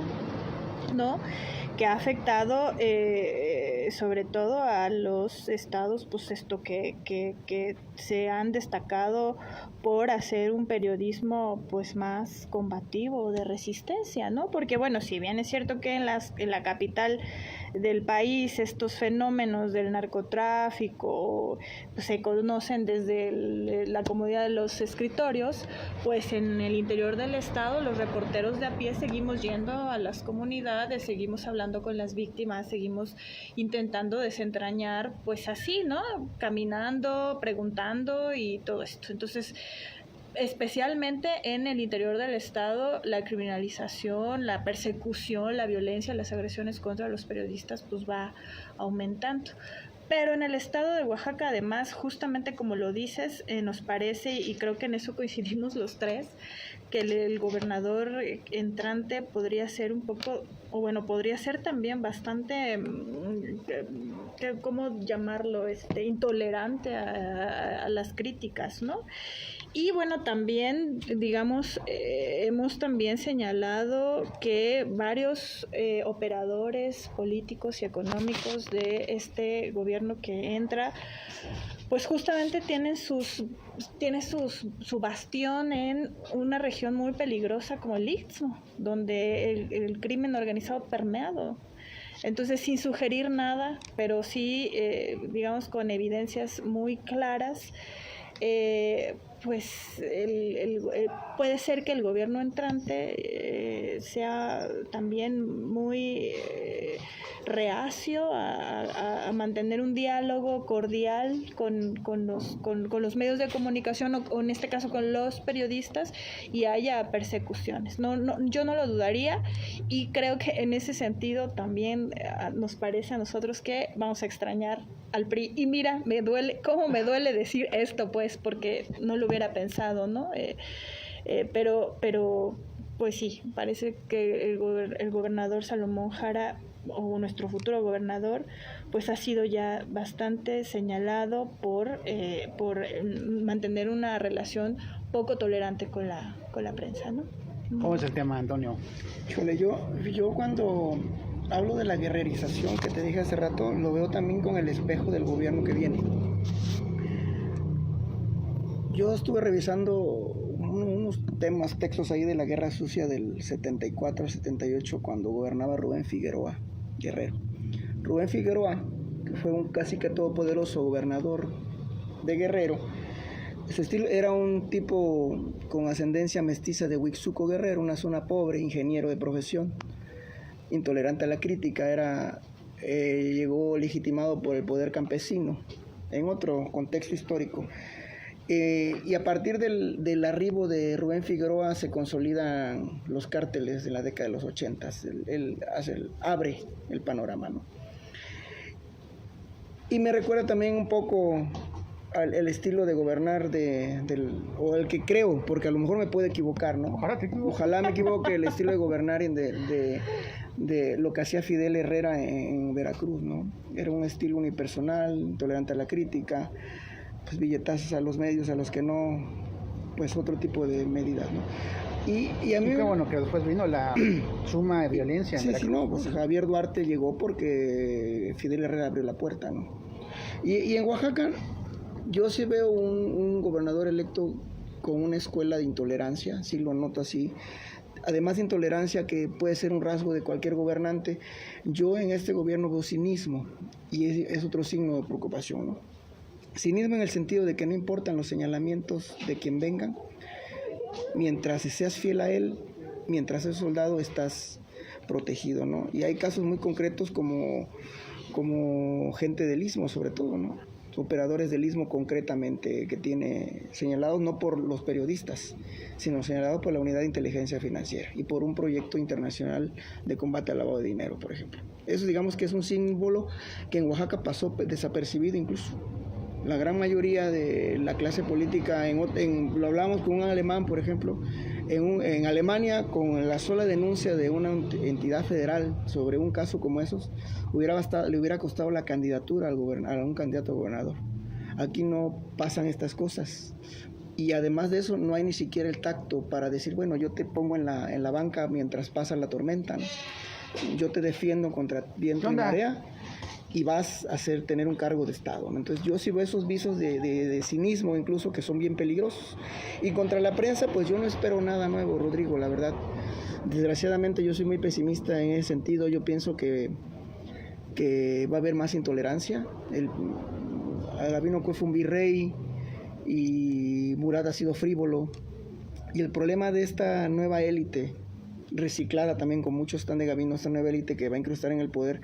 ¿no?, que ha afectado sobre todo a los estados, pues que se han destacado por hacer un periodismo pues más combativo, de resistencia, ¿no? Porque bueno, si bien es cierto que en la capital del país estos fenómenos del narcotráfico pues, se conocen desde la comodidad de los escritorios, pues en el interior del estado los reporteros de a pie seguimos yendo a las comunidades, seguimos hablando con las víctimas, seguimos intentando desentrañar pues así, ¿no?, caminando, preguntando y todo esto. Entonces, especialmente en el interior del estado, la criminalización, la persecución, la violencia, las agresiones contra los periodistas pues va aumentando. Pero en el estado de Oaxaca, además, justamente como lo dices, nos parece, y creo que en eso coincidimos los tres, que el gobernador entrante podría ser un poco, o bueno, podría ser también bastante, ¿cómo llamarlo?, intolerante a las críticas, ¿no? Y bueno, también, digamos, hemos también señalado que varios operadores políticos y económicos de este gobierno que entra, pues justamente tienen su bastión en una región muy peligrosa como el Istmo, donde el crimen organizado permeado. Entonces, sin sugerir nada, pero sí, digamos, con evidencias muy claras, pues puede ser que el gobierno entrante sea también muy reacio a mantener un diálogo cordial con los medios de comunicación o en este caso con los periodistas y haya persecuciones. Yo no lo dudaría y creo que en ese sentido también nos parece a nosotros que vamos a extrañar al PRI. Y mira, me duele decir esto, pues, porque no lo hubiera pensado, ¿no? Pero pues sí, parece que el gobernador Salomón Jara, o nuestro futuro gobernador, pues ha sido ya bastante señalado por mantener una relación poco tolerante con la prensa, ¿no? ¿Cómo es el tema, Antonio? Híjole, yo cuando hablo de la guerrerización que te dije hace rato, lo veo también con el espejo del gobierno que viene. Yo estuve revisando unos textos ahí de la Guerra Sucia del 74 al 78 cuando gobernaba Rubén Figueroa Guerrero. Rubén Figueroa, que fue un casi que todopoderoso gobernador de Guerrero, su estilo era un tipo con ascendencia mestiza de Huixuco Guerrero, una zona pobre, ingeniero de profesión, intolerante a la crítica, llegó legitimado por el poder campesino, en otro contexto histórico. Y a partir del arribo de Rubén Figueroa se consolidan los cárteles de la década de los 80. Él abre el panorama, ¿no? Y me recuerda también un poco el estilo de gobernar o el que creo, porque a lo mejor me puedo equivocar, ¿no? Ojalá me equivoque, el estilo de gobernar de lo que hacía Fidel Herrera en Veracruz, ¿no? Era un estilo unipersonal, intolerante a la crítica, pues billetazos a los medios, a los que no, pues otro tipo de medidas, ¿no? Y a mí... qué bueno que después vino la suma de violencia. Sí, no, pues Javier Duarte llegó porque Fidel Herrera abrió la puerta, ¿no? Y en Oaxaca yo sí veo un gobernador electo con una escuela de intolerancia, sí lo noto así. Además de intolerancia, que puede ser un rasgo de cualquier gobernante, yo en este gobierno veo cinismo, y es otro signo de preocupación, ¿no? Cinismo en el sentido de que no importan los señalamientos de quien vengan, mientras seas fiel a él, mientras seas soldado estás protegido, ¿no? Y hay casos muy concretos como gente del Istmo, sobre todo, ¿no? Operadores del Istmo concretamente, que tiene señalados no por los periodistas, sino señalados por la Unidad de Inteligencia Financiera y por un proyecto internacional de combate al lavado de dinero, por ejemplo. Eso digamos que es un símbolo que en Oaxaca pasó desapercibido incluso. La gran mayoría de la clase política, lo hablamos con un alemán, por ejemplo, en Alemania, con la sola denuncia de una entidad federal sobre un caso como esos, le hubiera costado la candidatura a un candidato a gobernador. Aquí no pasan estas cosas. Y además de eso, no hay ni siquiera el tacto para decir, bueno, yo te pongo en la banca mientras pasa la tormenta, ¿no? Yo te defiendo contra viento y marea, y vas a tener un cargo de Estado, ¿no? Entonces yo sí veo esos visos de cinismo incluso que son bien peligrosos. Y contra la prensa, pues yo no espero nada nuevo, Rodrigo, la verdad. Desgraciadamente yo soy muy pesimista en ese sentido. Yo pienso que va a haber más intolerancia. Gabino fue un virrey y Murat ha sido frívolo. Y el problema de esta nueva élite, reciclada también con muchos están de Gabino, esta nueva élite que va a incrustar en el poder,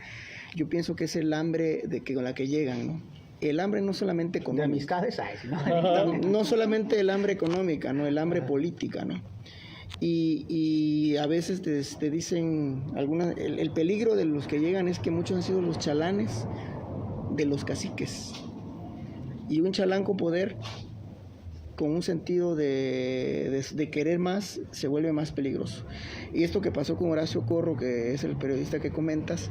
yo pienso que es el hambre con la que llegan, ¿no? El hambre no solamente económica. De amistades hay, ¿no? No solamente el hambre económica, ¿no? El hambre política, ¿no? Y a veces te dicen el peligro de los que llegan es que muchos han sido los chalanes de los caciques. Y un chalán con poder, con un sentido de querer más, se vuelve más peligroso. Y esto que pasó con Horacio Corro, que es el periodista que comentas,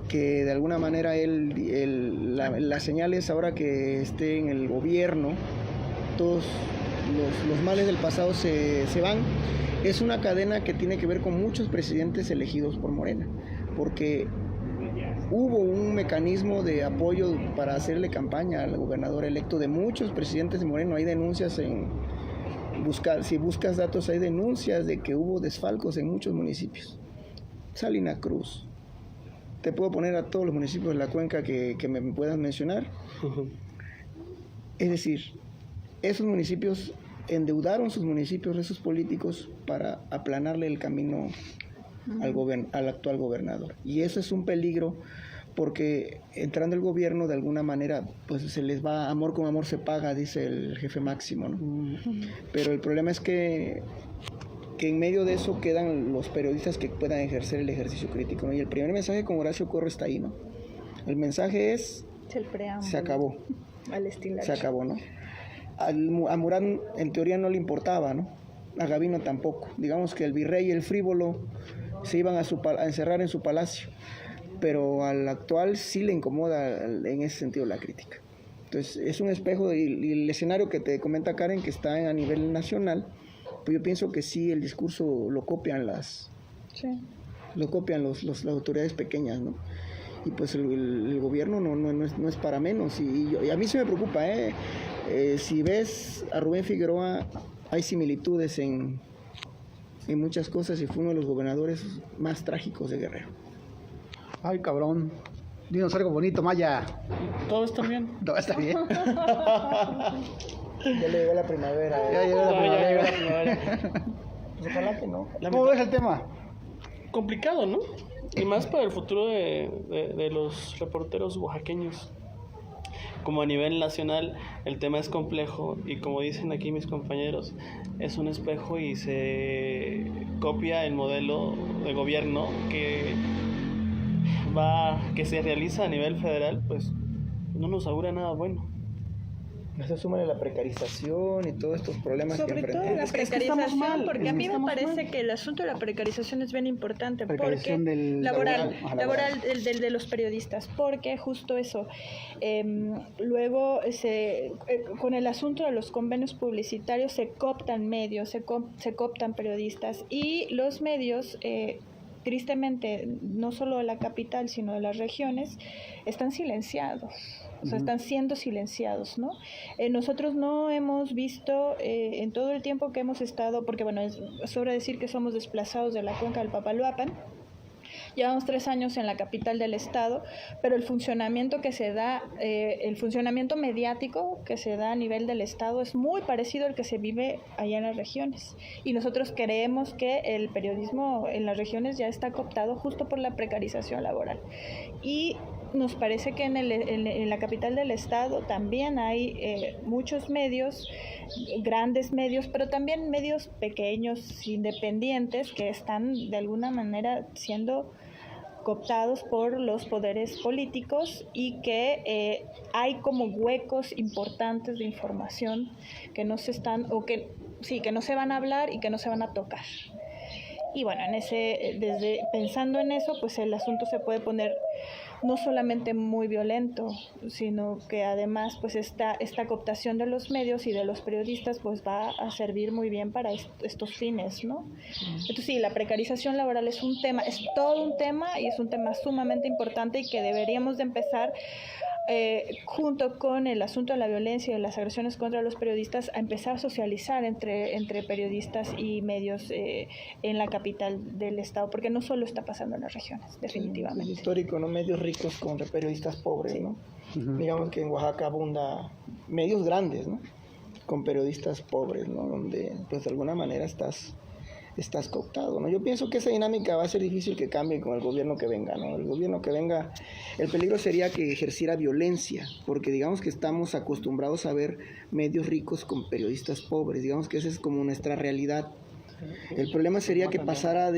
que de alguna manera la señal es ahora que esté en el gobierno, todos los males del pasado se van. Es una cadena que tiene que ver con muchos presidentes elegidos por Morena, porque hubo un mecanismo de apoyo para hacerle campaña al gobernador electo de muchos presidentes de Morena. Hay denuncias si buscas datos, hay denuncias de que hubo desfalcos en muchos municipios. Salina Cruz, te puedo poner a todos los municipios de la cuenca que me puedas mencionar. Es decir, esos municipios endeudaron sus municipios, esos políticos, para aplanarle el camino al actual gobernador. Y eso es un peligro porque entrando el gobierno de alguna manera pues se les va, amor con amor se paga, dice el jefe máximo, ¿no? Pero el problema es que en medio de eso quedan los periodistas que puedan ejercer el ejercicio crítico, ¿no? Y el primer mensaje con Horacio Corro está ahí, ¿no? El mensaje es, el preámbulo, se acabó, al estilo. se acabó, ¿no? A Murat en teoría no le importaba, ¿no? A Gavino tampoco. Digamos que el virrey y el frívolo se iban a encerrar en su palacio, pero al actual sí le incomoda en ese sentido la crítica. Entonces es un espejo y el escenario que te comenta Karen, que está a nivel nacional, pues yo pienso que sí, el discurso lo copian las autoridades pequeñas, ¿no? Y pues el gobierno no es para menos. Y a mí se me preocupa, si ves a Rubén Figueroa, hay similitudes en muchas cosas y fue uno de los gobernadores más trágicos de Guerrero. Ay, cabrón. Dinos algo bonito, Maya. ¿Todo está bien? Todo está bien. Ya le llegó la primavera. Ya llegó la primavera. Pues ojalá que no. ¿Cómo ves el tema? Complicado, ¿no? Y más para el futuro de los reporteros oaxaqueños. Como a nivel nacional el tema es complejo y como dicen aquí mis compañeros, es un espejo y se copia el modelo de gobierno que se realiza a nivel federal, pues no nos augura nada bueno. Eso súmale la precarización y todos estos problemas que Sobre todo enfrentamos. la Es que estamos precarización, mal, porque a mí me estamos parece mal. que el asunto de la precarización es bien importante, porque Precarización del laboral, laboral. del de los periodistas, porque justo eso, luego con el asunto de los convenios publicitarios se cooptan medios, se cooptan periodistas y los medios tristemente, no solo de la capital, sino de las regiones, están silenciados. O sea, están siendo silenciados, ¿no? Nosotros no hemos visto en todo el tiempo que hemos estado, porque bueno, sobra decir que somos desplazados de la cuenca del Papaloapan. Llevamos 3 años en la capital del estado, pero el funcionamiento que se da, el funcionamiento mediático que se da a nivel del estado es muy parecido al que se vive allá en las regiones. Y nosotros creemos que el periodismo en las regiones ya está cooptado justo por la precarización laboral. Y nos parece que en la capital del estado también hay muchos medios, grandes medios, pero también medios pequeños, independientes, que están de alguna manera siendo cooptados por los poderes políticos y que hay como huecos importantes de información que no se están, o que sí, que no se van a hablar y que no se van a tocar. Y bueno, pensando en eso, pues el asunto se puede poner no solamente muy violento, sino que además pues esta cooptación de los medios y de los periodistas pues va a servir muy bien para estos fines, ¿no? Entonces sí, la precarización laboral es todo un tema y es un tema sumamente importante y que deberíamos de empezar junto con el asunto de la violencia y de las agresiones contra los periodistas, a empezar a socializar entre periodistas y medios en la capital del estado, porque no solo está pasando en las regiones, definitivamente. Es histórico, ¿no? Medios ricos con periodistas pobres, ¿no? Digamos que en Oaxaca abunda medios grandes, ¿no? Con periodistas pobres, ¿no? Donde, pues, de alguna manera estás cooptado, ¿no? Yo pienso que esa dinámica va a ser difícil que cambie con el gobierno que venga, ¿no? El gobierno que venga, el peligro sería que ejerciera violencia, porque digamos que estamos acostumbrados a ver medios ricos con periodistas pobres, digamos que esa es como nuestra realidad. El problema sería que pasara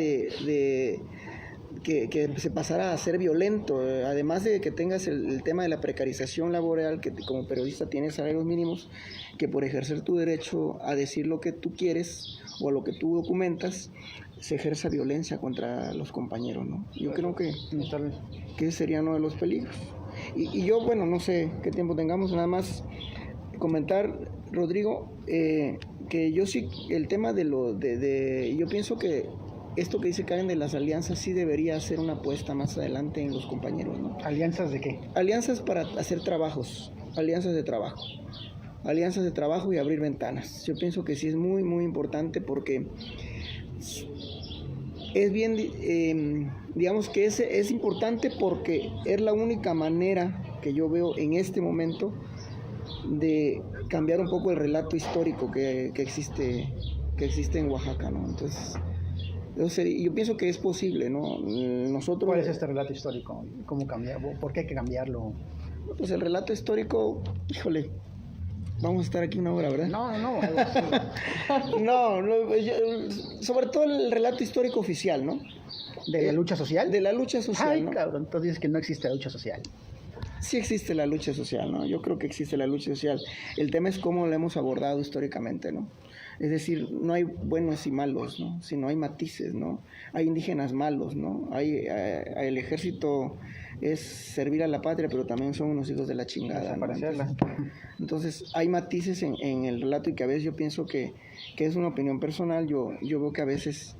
que se pasara a ser violento, además de que tengas el tema de la precarización laboral, que como periodista tienes salarios mínimos, que por ejercer tu derecho a decir lo que tú quieres o lo que tú documentas, se ejerza violencia contra los compañeros, ¿no? Yo creo que ese sería uno de los peligros. Y yo, bueno, no sé qué tiempo tengamos, nada más comentar, Rodrigo, que yo sí, el tema yo pienso que esto que dice Karen de las alianzas sí debería ser una apuesta más adelante en los compañeros, ¿no? ¿Alianzas de qué? Alianzas para hacer trabajos, alianzas de trabajo y abrir ventanas. Yo pienso que sí es muy, muy importante porque es bien, digamos que es importante porque es la única manera que yo veo en este momento de cambiar un poco el relato histórico que existe en Oaxaca, ¿no? Entonces, Yo pienso que es posible, ¿no? Nosotros... ¿Cuál es este relato histórico? ¿Cómo cambiarlo? ¿Por qué hay que cambiarlo? Pues el relato histórico, híjole, vamos a estar aquí una hora, ¿verdad? No. Sobre todo el relato histórico oficial, ¿no? ¿De la lucha social? De la lucha social, Ay, ¿no? cabrón, entonces dices que no existe la lucha social. Sí existe la lucha social, ¿no? Yo creo que existe la lucha social. El tema es cómo la hemos abordado históricamente, ¿no? Es decir, no hay buenos y malos, ¿no? Sino hay matices, ¿no? Hay indígenas malos, ¿no? El ejército es servir a la patria, pero también son unos hijos de la chingada, ¿no? Entonces hay matices en el relato y que a veces yo pienso que es una opinión personal. Yo veo que a veces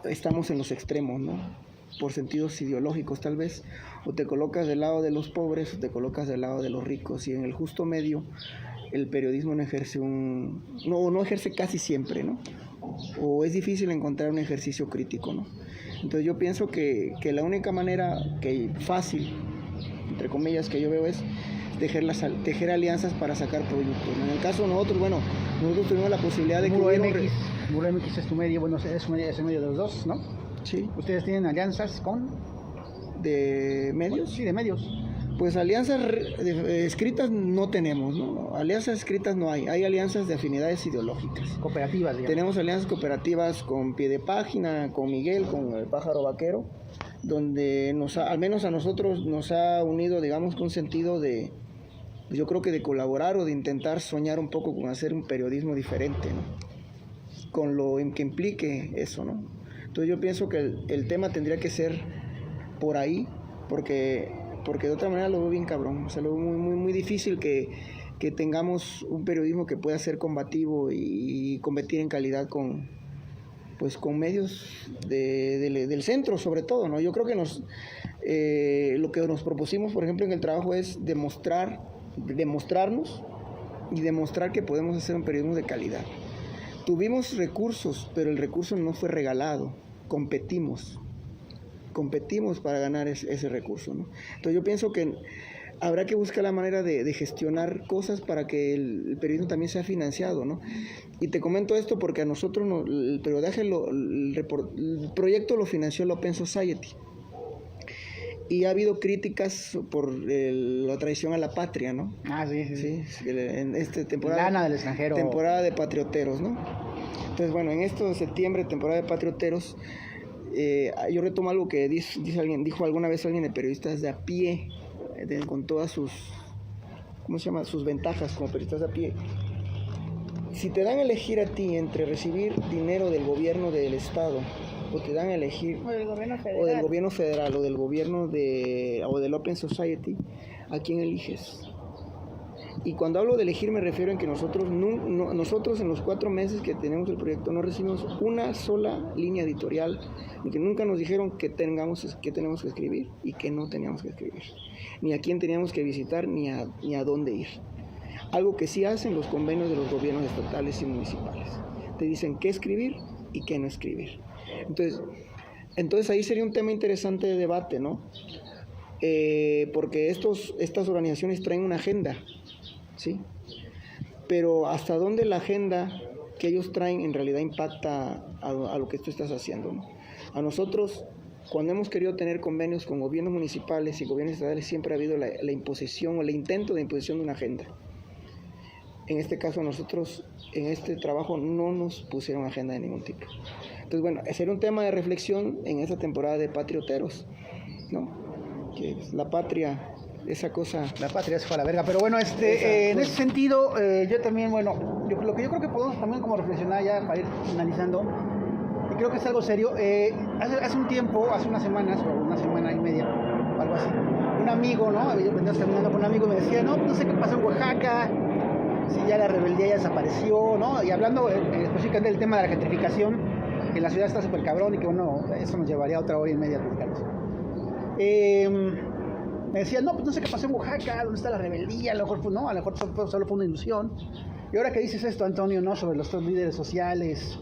estamos en los extremos, ¿no? Por sentidos ideológicos tal vez, o te colocas del lado de los pobres o te colocas del lado de los ricos, y en el justo medio el periodismo no ejerce no ejerce casi siempre, ¿no? O es difícil encontrar un ejercicio crítico, ¿no? Entonces yo pienso que la única manera fácil, entre comillas, que yo veo es tejer alianzas para sacar productos. En el caso de nosotros, nosotros tuvimos la posibilidad de Muro MX es tu medio, es el medio de los dos, ¿no? Sí. ¿Ustedes tienen alianzas con? ¿De medios? Bueno, sí, de medios. Pues alianzas escritas no tenemos, ¿no? Alianzas escritas no hay. Hay alianzas de afinidades ideológicas. Cooperativas, digamos. Tenemos alianzas cooperativas con Pie de Página, con Miguel, con el Pájaro Vaquero, donde al menos a nosotros nos ha unido, digamos, con un sentido yo creo que de colaborar o de intentar soñar un poco con hacer un periodismo diferente, ¿no? Con lo que implique eso, ¿no? Entonces yo pienso que el tema tendría que ser por ahí, porque de otra manera lo veo bien cabrón. O sea, lo veo muy, muy, muy difícil que tengamos un periodismo que pueda ser combativo y competir en calidad con medios del centro, sobre todo, ¿no? Yo creo que lo que nos propusimos, por ejemplo, en el trabajo es demostrarnos y demostrar que podemos hacer un periodismo de calidad. Tuvimos recursos, pero el recurso no fue regalado. Competimos para ganar ese recurso, ¿no? Entonces yo pienso que habrá que buscar la manera de gestionar cosas para que el periodismo también sea financiado, ¿no? Y te comento esto porque a nosotros el periodiaje, el proyecto lo financió la Open Society. Y ha habido críticas por la traición a la patria, ¿no? Ah, sí. En esta temporada... Lana del extranjero. Temporada de patrioteros, ¿no? Entonces, bueno, en esto de septiembre, temporada de patrioteros, yo retomo algo que dijo alguna vez alguien de periodistas de a pie, con todas sus ventajas como periodistas de a pie. Si te dan a elegir a ti entre recibir dinero del gobierno del estado o te dan a elegir O del gobierno federal. o del gobierno federal o del gobierno o del Open Society, ¿a quién eliges? Y cuando hablo de elegir me refiero en que nosotros en los 4 meses que tenemos el proyecto no recibimos una sola línea editorial, ni que nunca nos dijeron qué tenemos que escribir y qué no teníamos que escribir, ni a quién teníamos que visitar, ni a dónde ir. Algo que sí hacen los convenios de los gobiernos estatales y municipales. Te dicen qué escribir y qué no escribir. Entonces ahí sería un tema interesante de debate, ¿no? Porque estas organizaciones traen una agenda, ¿sí? Pero hasta dónde la agenda que ellos traen en realidad impacta a lo que tú estás haciendo, ¿no? A nosotros, cuando hemos querido tener convenios con gobiernos municipales y gobiernos estatales, siempre ha habido la imposición o el intento de imposición de una agenda. En este caso, nosotros en este trabajo no nos pusieron agenda de ningún tipo. Entonces, bueno, ese era un tema de reflexión en esta temporada de patrioteros, ¿no? Que la patria, esa cosa... La patria se fue a la verga, pero bueno, en ese sentido, yo también, lo que yo creo que podemos también como reflexionar ya para ir finalizando, y creo que es algo serio, hace un tiempo, hace unas semanas, o una semana y media, o algo así, un amigo, ¿no? Yo venía caminando con un amigo y me decía, no sé qué pasó en Oaxaca, si ya la rebeldía ya desapareció, ¿no? Y hablando específicamente del tema de la gentrificación, que la ciudad está súper cabrón y que eso nos llevaría a otra hora y media a platicar eso. Me decían, no sé qué pasó en Oaxaca, ¿dónde está la rebeldía? A lo mejor solo fue una ilusión. Y ahora que dices esto, Antonio, ¿no? Sobre los dos líderes sociales,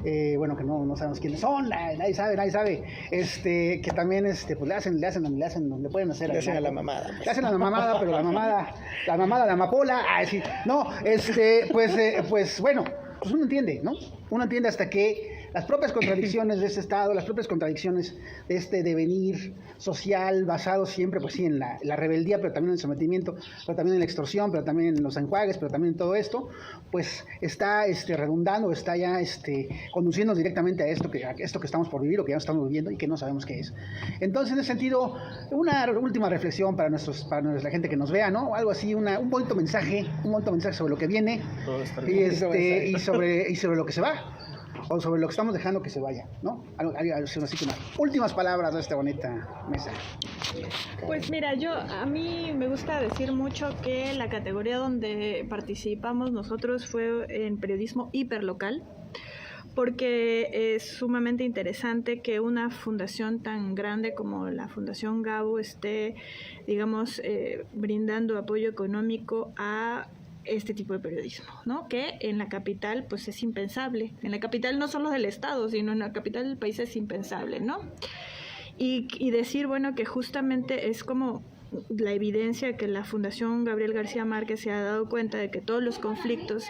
que no sabemos quiénes son, nadie sabe, que también, pues le pueden hacer. Le hacen a la mamada. Le hacen a la mamada, pero la mamada de amapola, sí. No, pues uno entiende, ¿no? Uno entiende hasta qué las propias contradicciones de este Estado, las propias contradicciones de este devenir social basado siempre, pues sí, en la rebeldía, pero también en el sometimiento, pero también en la extorsión, pero también en los enjuagues, pero también en todo esto, pues está redundando, está ya conduciéndonos directamente a esto que estamos por vivir o que ya estamos viviendo y que no sabemos qué es. Entonces, en ese sentido, una última reflexión para la gente que nos vea, ¿no? Algo así, un bonito mensaje sobre lo que viene y sobre lo que se va, o sobre lo que estamos dejando que se vaya, ¿no? Algo así como últimas palabras de esta bonita mesa. Pues mira, a mí me gusta decir mucho que la categoría donde participamos nosotros fue en periodismo hiperlocal, porque es sumamente interesante que una fundación tan grande como la Fundación Gabo esté, digamos, brindando apoyo económico a este tipo de periodismo, ¿no? Que en la capital pues es impensable. En la capital no solo del estado, sino en la capital del país es impensable, ¿no? Y decir, bueno, que justamente es como la evidencia que la Fundación Gabriel García Márquez se ha dado cuenta de que todos los conflictos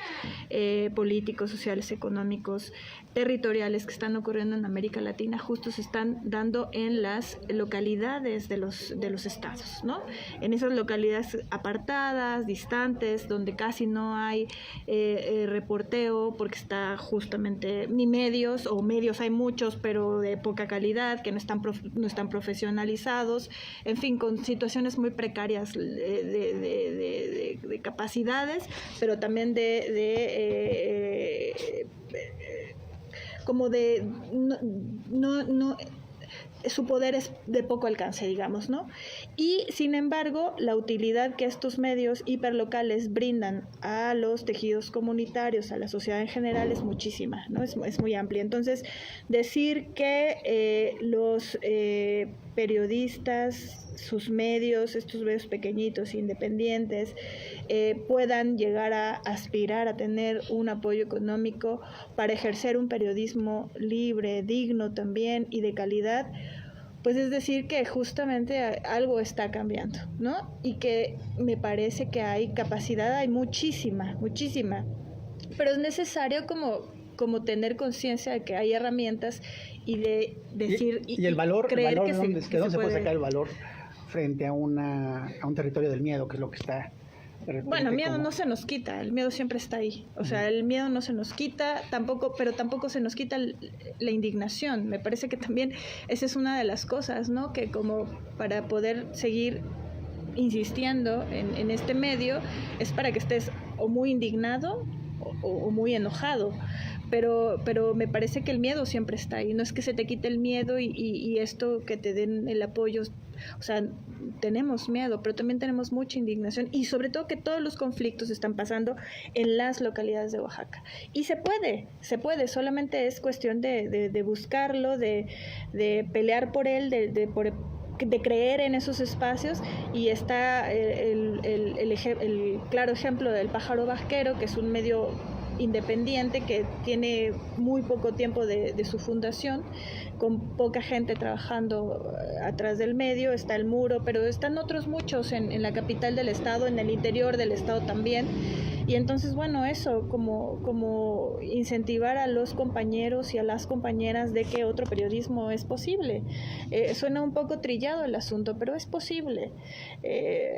políticos, sociales, económicos, territoriales que están ocurriendo en América Latina justo se están dando en las localidades de los estados, ¿no? En esas localidades apartadas, distantes, donde casi no hay reporteo porque está justamente ni medios, o medios hay muchos pero de poca calidad, que no están profesionalizados, en fin, con situaciones muy precarias de capacidades, pero también como de no su poder es de poco alcance, digamos, ¿no? Y, sin embargo, la utilidad que estos medios hiperlocales brindan a los tejidos comunitarios, a la sociedad en general, es muchísima, ¿no? Es muy amplia. Entonces, decir que los periodistas, sus medios, estos medios pequeñitos, independientes, puedan llegar a aspirar a tener un apoyo económico para ejercer un periodismo libre, digno también y de calidad, pues es decir que justamente algo está cambiando, ¿no? Y que me parece que hay capacidad, hay muchísima, pero es necesario como tener conciencia de que hay herramientas y de decir y el valor, creer que ¿dónde se puede puede sacar el valor frente a un territorio del miedo, que es lo que está Bueno, miedo no se nos quita, el miedo siempre está ahí. O sea, el miedo no se nos quita, pero tampoco se nos quita la indignación. Me parece que también esa es una de las cosas, ¿no? Que como para poder seguir insistiendo en este medio es para que estés o muy indignado o muy enojado. Pero me parece que el miedo siempre está ahí. No es que se te quite el miedo y esto que te den el apoyo. O sea, tenemos miedo, pero también tenemos mucha indignación y sobre todo que todos los conflictos están pasando en las localidades de Oaxaca. Y se puede, solamente es cuestión de buscarlo, de pelear por él, de creer en esos espacios. Y está el claro ejemplo del Pájaro Vasquero, que es un medio independiente que tiene muy poco tiempo de su fundación, con poca gente trabajando atrás del medio. Está el Muro, pero están otros muchos en la capital del estado, en el interior del estado también. Y entonces, bueno, eso, como incentivar a los compañeros y a las compañeras de que otro periodismo es posible. Suena un poco trillado el asunto, pero es posible.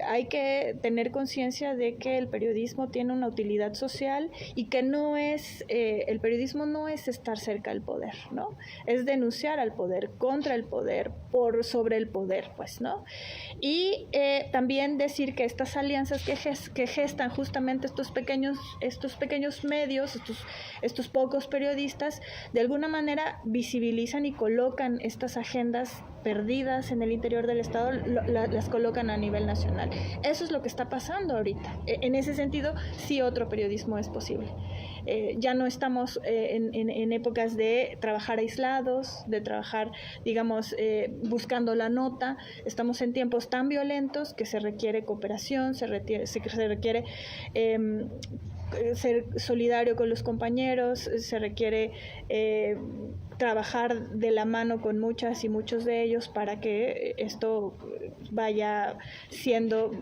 Hay que tener conciencia de que el periodismo tiene una utilidad social y que el periodismo no es estar cerca del poder, ¿no? Es denunciar al poder, contra el poder, sobre el poder, pues, ¿no? Y también decir que estas alianzas que gestan justamente estos pequeños medios, estos pocos periodistas, de alguna manera visibilizan y colocan estas agendas perdidas en el interior del estado, las colocan a nivel nacional. Eso es lo que está pasando ahorita. En ese sentido, sí, otro periodismo es posible. Ya no estamos en épocas de trabajar aislados, de trabajar, digamos, buscando la nota. Estamos en tiempos tan violentos que se requiere cooperación, se requiere ser solidario con los compañeros, se requiere trabajar de la mano con muchas y muchos de ellos para que esto vaya siendo,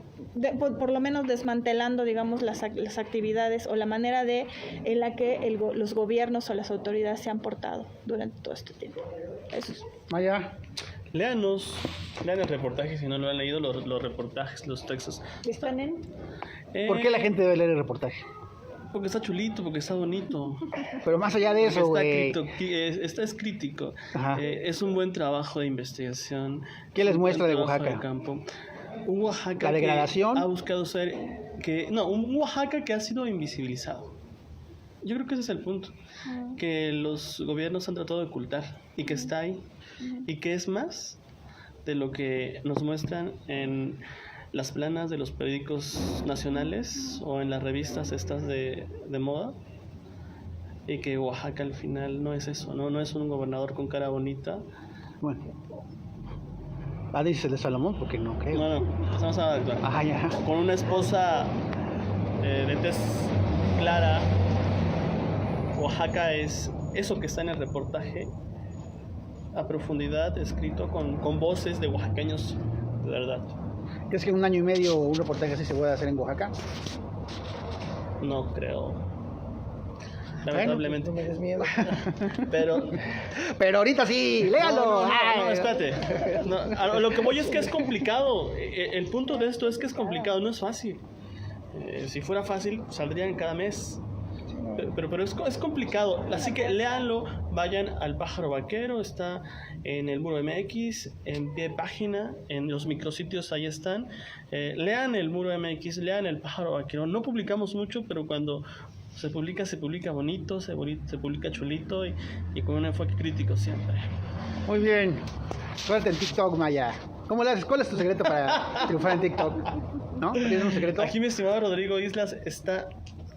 por lo menos desmantelando, digamos, las actividades o la manera en la que los gobiernos o las autoridades se han portado durante todo este tiempo. Eso es. Maya. Lean el reportaje si no lo han leído, los reportajes, los textos. ¿Están en? ¿Por qué la gente debe leer el reportaje? Porque está chulito, porque está bonito. Pero más allá de eso, güey. Es crítico. Es un buen trabajo de investigación. ¿Qué les muestra de Oaxaca? Oaxaca? De campo. Un Oaxaca ¿La degradación? que ha buscado ser... un Oaxaca que ha sido invisibilizado. Yo creo que ese es el punto. Que los gobiernos han tratado de ocultar y que está ahí. Y que es más de lo que nos muestran en las planas de los periódicos nacionales o en las revistas estas de moda, y que Oaxaca al final no es eso, no es un gobernador con cara bonita. Bueno, dice de Salomón, porque no creo. No, estamos hablando ya. con una esposa de tez clara. Oaxaca es eso que está en el reportaje a profundidad, escrito con voces de oaxaqueños de verdad. ¿Crees que en un año y medio un reportaje así se puede hacer en Oaxaca? No creo. Lamentablemente. No me des miedo. Pero ahorita sí, léalo. No, espérate. A lo que voy es que es complicado. El punto de esto es que es complicado, no es fácil. Si fuera fácil, saldrían cada mes. Pero es complicado, así que léanlo, vayan al Pájaro Vaquero, está en el Muro MX, en pie de página, en los micrositios ahí están. Lean el Muro MX, lean el Pájaro Vaquero. No publicamos mucho, pero cuando se publica bonito, se publica chulito y con un enfoque crítico siempre. Muy bien, suerte en TikTok, Maya. ¿Cómo le haces? ¿Cuál es tu secreto para triunfar en TikTok? ¿No? ¿Tienes un secreto? Aquí mi estimado Rodrigo Islas está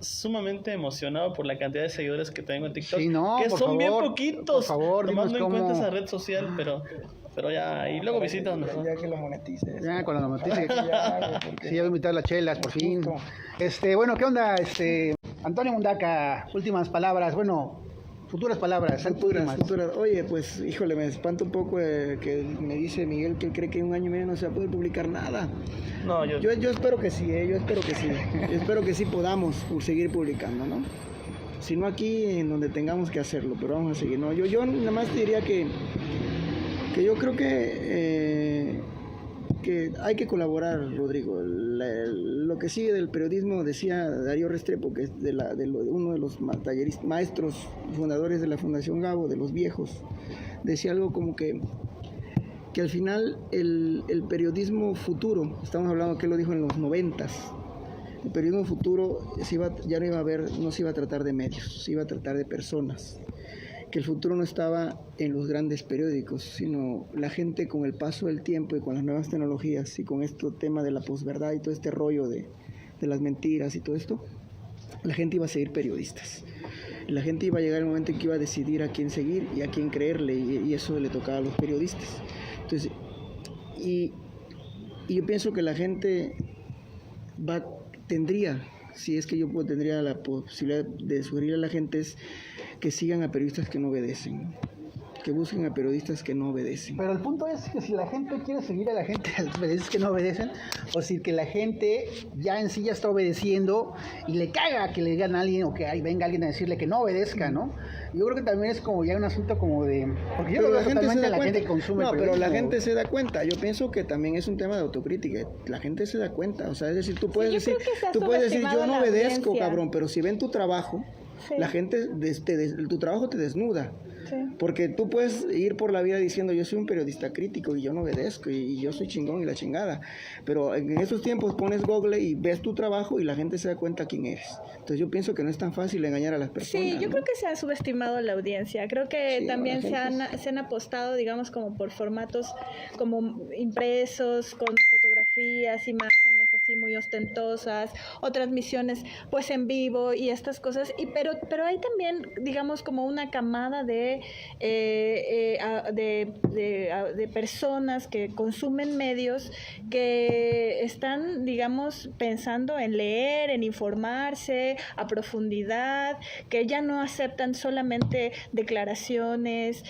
sumamente emocionado por la cantidad de seguidores que tengo en TikTok, sí, no, que por son favor, bien poquitos, por favor, tomando en cuenta cómo... esa red social, pero ya, y luego visitan mejor. Ya que lo monetices. Ya, cuando lo monetices. Ya Sí, ya voy a invitar las chelas, por fin. Bueno, ¿qué onda? Antonio Mundaca, últimas palabras, futuras palabras. Futuras. Oye, pues, híjole, me espanta un poco que me dice Miguel que él cree que en un año y medio no se va a poder publicar nada. No, yo espero que sí, yo espero que sí. Yo espero que sí podamos seguir publicando, ¿no? Si no aquí, en donde tengamos que hacerlo, pero vamos a seguir, ¿no? Yo nada más te diría que yo creo que hay que colaborar, Rodrigo. Lo que sigue del periodismo, decía Darío Restrepo, que es uno de los maestros fundadores de la Fundación Gabo, de los viejos, decía algo como que al final el periodismo futuro, estamos hablando que él lo dijo en los 90s, el periodismo futuro ya no se iba a tratar de medios, se iba a tratar de personas, que el futuro no estaba en los grandes periódicos, sino la gente con el paso del tiempo y con las nuevas tecnologías y con este tema de la posverdad y todo este rollo de las mentiras y todo esto, la gente iba a seguir periodistas. La gente iba a llegar el momento en que iba a decidir a quién seguir y a quién creerle, y eso le tocaba a los periodistas. Entonces, y yo pienso que la gente tendría, si es que yo tendría la posibilidad de sugerir a la gente, es que sigan a periodistas que no obedecen, que busquen a periodistas que no obedecen. Pero el punto es que si la gente quiere seguir a la gente, a los periodistas que no obedecen, o si que la gente ya en sí ya está obedeciendo y le caga que le digan a alguien o que venga alguien a decirle que no obedezca, ¿no? Yo creo que también es como ya un asunto como de... Porque yo creo que totalmente la gente consume no, periodismo. pero la gente se da cuenta. Yo pienso que también es un tema de autocrítica. La gente se da cuenta. O sea, es decir, tú puedes decir yo no obedezco, cabrón, pero si ven tu trabajo, la gente, tu trabajo te desnuda. Sí. Porque tú puedes ir por la vida diciendo yo soy un periodista crítico y yo no obedezco y yo soy chingón y la chingada, pero en esos tiempos pones Google y ves tu trabajo y la gente se da cuenta quién eres. Entonces yo pienso que no es tan fácil engañar a las personas. Sí, yo creo que se ha subestimado la audiencia. Creo que Sí, también se han apostado, digamos, como por formatos como impresos, con fotografías, imágenes así muy ostentosas, o transmisiones pues en vivo y estas cosas, pero hay también, digamos, como una camada de personas que consumen medios que están, digamos, pensando en leer, en informarse a profundidad, que ya no aceptan solamente declaraciones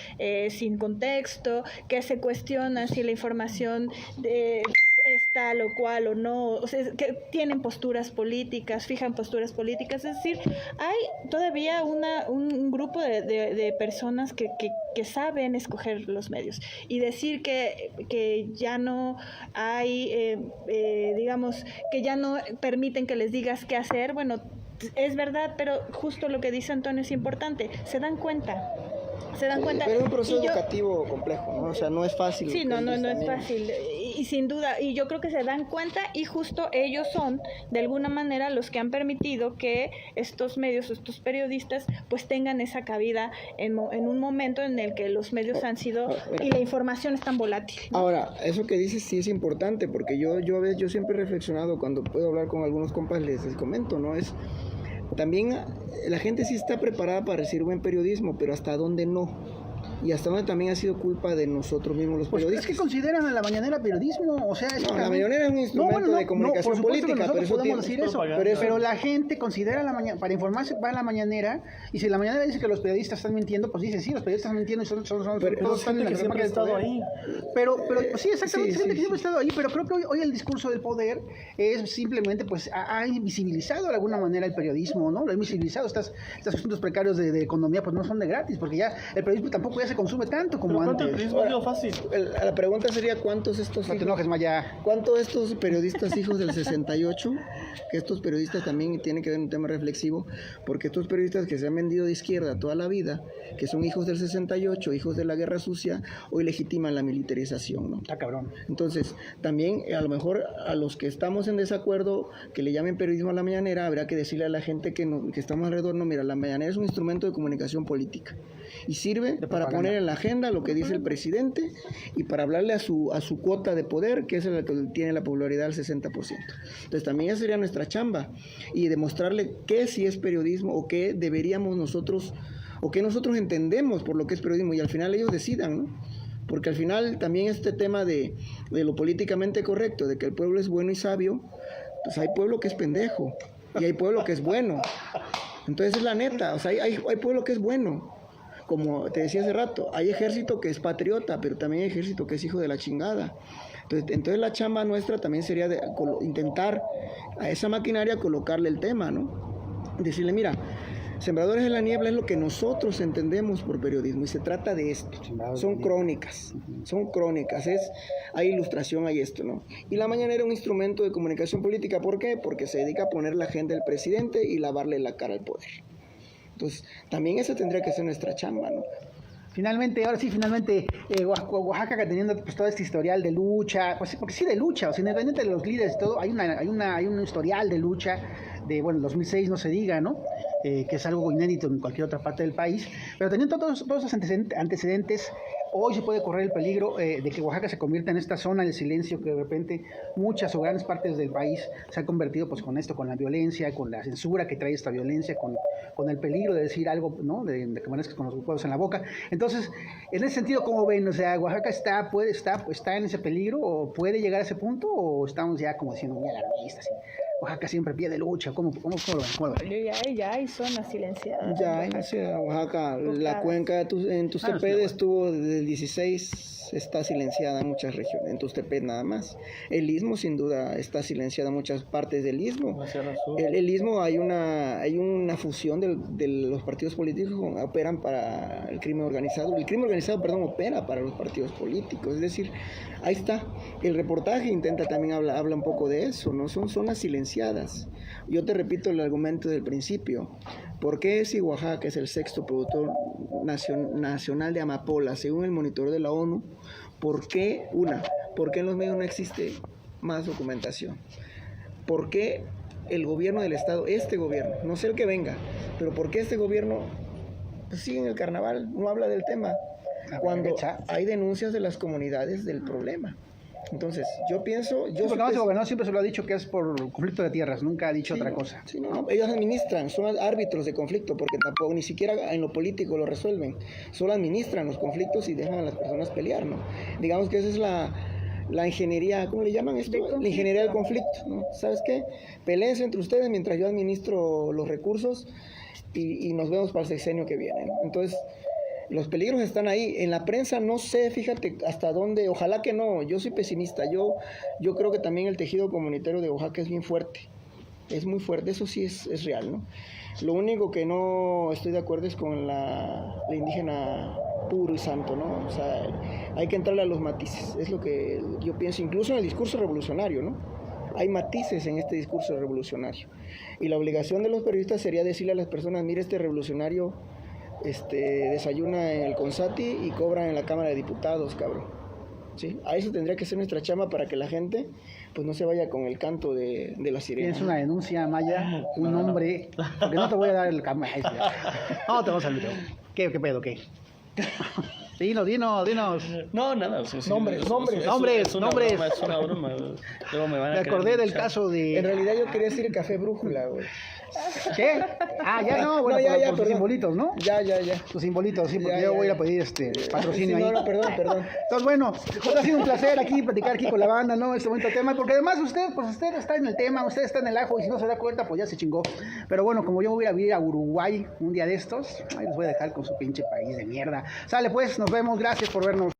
sin contexto, que se cuestionan si la información es tal o cual o no, o sea, que tienen posturas políticas, fijan posturas políticas, es decir, hay todavía un grupo de personas que saben escoger los medios, y decir que ya no hay, digamos, que ya no permiten que les digas qué hacer, bueno, es verdad, pero justo lo que dice Antonio es importante, se dan cuenta. Pero es un proceso educativo complejo, ¿no? O sea, no es fácil. Sí, no es fácil. Y sin duda, y yo creo que se dan cuenta, y justo ellos son, de alguna manera, los que han permitido que estos medios, estos periodistas, pues tengan esa cabida en un momento en el que los medios han sido, y la información es tan volátil, ¿no? Ahora, eso que dices sí es importante, porque yo siempre he reflexionado, cuando puedo hablar con algunos compas, les comento, ¿no? También la gente sí está preparada para recibir buen periodismo, pero hasta dónde no. Y hasta dónde también ha sido culpa de nosotros mismos los periodistas. Es que consideran a la mañanera periodismo, o sea... la mañanera es un instrumento de comunicación política, pero eso podemos decir eso, pero la gente considera para informarse va a la mañanera, y si la mañanera dice que los periodistas están mintiendo, pues dice, sí, los periodistas están mintiendo, y todos están en la siempre ha estado ahí. Pero sí, exactamente, gente que siempre ha estado ahí, pero creo que hoy el discurso del poder es simplemente, pues, ha invisibilizado de alguna manera el periodismo, ¿no? Lo ha invisibilizado, estos asuntos precarios de economía, pues no son de gratis, porque ya el periodismo tampoco ya se consume tanto como antes. Es fácil. La pregunta sería, ¿cuántos estos periodistas hijos del 68, que estos periodistas también tienen que ver un tema reflexivo, porque estos periodistas que se han vendido de izquierda toda la vida, que son hijos del 68, hijos de la guerra sucia, hoy legitiman la militarización, ¿no? Está cabrón. Entonces, también a lo mejor a los que estamos en desacuerdo, que le llamen periodismo a la mañanera, habrá que decirle a la gente que estamos alrededor, no, mira, la mañanera es un instrumento de comunicación política y sirve para poner en la agenda lo que dice el presidente y para hablarle a su cuota de poder, que es la que tiene la popularidad del 60%. Entonces también esa sería nuestra chamba, y demostrarle qué sí es periodismo, o qué deberíamos nosotros, o qué nosotros entendemos por lo que es periodismo, y al final ellos decidan, ¿no? Porque al final también este tema de lo políticamente correcto, de que el pueblo es bueno y sabio, pues hay pueblo que es pendejo y hay pueblo que es bueno. Entonces es la neta, o sea, hay pueblo que es bueno. Como te decía hace rato, hay ejército que es patriota, pero también hay ejército que es hijo de la chingada. Entonces la chamba nuestra también sería de intentar a esa maquinaria colocarle el tema, ¿no? Decirle, mira, Sembradores de la Niebla es lo que nosotros entendemos por periodismo, y se trata de esto. Son crónicas, hay ilustración, hay esto, ¿no? Y la mañanera es un instrumento de comunicación política. ¿Por qué? Porque se dedica a poner la agenda del presidente y lavarle la cara al poder. Entonces, también esa tendría que ser nuestra chamba, ¿no? Finalmente, Oaxaca, teniendo pues todo este historial de lucha, pues porque sí de lucha, o sea, independientemente de los líderes y todo, hay un historial de lucha de, bueno, el 2006 no se diga, ¿no? Que es algo inédito en cualquier otra parte del país, pero teniendo todos esos antecedentes, hoy se puede correr el peligro de que Oaxaca se convierta en esta zona del silencio, que de repente muchas o grandes partes del país se han convertido pues con esto, con la violencia, con la censura que trae esta violencia, con el peligro de decir algo, ¿no? De que amanezcas con los huevos en la boca. Entonces, en ese sentido, ¿cómo ven? O sea, ¿Oaxaca está en ese peligro, o puede llegar a ese punto, o estamos ya como diciendo muy alarmistas? Oaxaca siempre pie de lucha, ¿cómo lo ven? Ya hay zonas silenciadas. Ya hay, Oaxaca, la cuenca en Tuxtepec estuvo desde el 16, está silenciada en muchas regiones, en Tuxtepec nada más. El Istmo sin duda está silenciada en muchas partes del Istmo. El Istmo hay una fusión de los partidos políticos que operan para el crimen organizado. El crimen organizado, opera para los partidos políticos. Es decir, ahí está. El reportaje intenta también habla un poco de eso, ¿no? Son zonas silenciadas. Yo te repito el argumento del principio. ¿Por qué si Oaxaca es el sexto productor nacional de amapola, según el monitoreo de la ONU, ¿por qué en los medios no existe más documentación? ¿Por qué el gobierno del estado, este gobierno, no sé el que venga, pero por qué este gobierno sigue en el carnaval, no habla del tema, cuando hay denuncias de las comunidades del problema? Entonces, yo pienso... Sí, porque además el gobernador siempre se lo ha dicho que es por conflicto de tierras, nunca ha dicho otra cosa. Sí, no, ellos administran, son árbitros de conflicto, porque tampoco ni siquiera en lo político lo resuelven, solo administran los conflictos y dejan a las personas pelear, ¿no? Digamos que esa es la ingeniería, ¿cómo le llaman esto? La ingeniería del conflicto, ¿no? ¿Sabes qué? Peleense entre ustedes mientras yo administro los recursos y nos vemos para el sexenio que viene, ¿no? Entonces, los peligros están ahí. En la prensa no sé, fíjate hasta dónde, ojalá que no, yo soy pesimista, yo creo que también el tejido comunitario de Oaxaca es bien fuerte, es muy fuerte, eso sí es real, ¿no? Lo único que no estoy de acuerdo es con la indígena puro y santo, ¿no? O sea, hay que entrarle a los matices, es lo que yo pienso, incluso en el discurso revolucionario, ¿no? Hay matices en este discurso revolucionario. Y la obligación de los periodistas sería decirle a las personas, mire, este revolucionario desayuna en el Consati y cobra en la Cámara de Diputados, cabrón. ¿Sí? A eso tendría que ser nuestra chamba para que la gente pues no se vaya con el canto de la sirena. Tienes una denuncia, Maya, un nombre, porque no te voy a dar el cámara. No, te vamos a saludar. ¿Qué pedo, qué? Dinos. No, nada. Nombres. Es una broma. Luego me van a Me acordé querer del linchar. caso de... En realidad yo quería decir café brújula, güey. ¿Qué? Ah, ya no, bueno, No, ya, por sus perdón. simbolitos, ¿no? Ya. Sus simbolitos, sí, porque Ya, yo ya, voy a ya. pedir patrocinio Sí, ahí. no, perdón. Entonces, bueno, pues ha sido un placer aquí platicar aquí con la banda, ¿no? Este bonito tema, porque además usted está en el tema, usted está en el ajo y si no se da cuenta, pues ya se chingó. Pero bueno, como yo voy a vivir a Uruguay un día de estos, ahí les voy a dejar con su pinche país de mierda. Sale pues, nos vemos, gracias por vernos.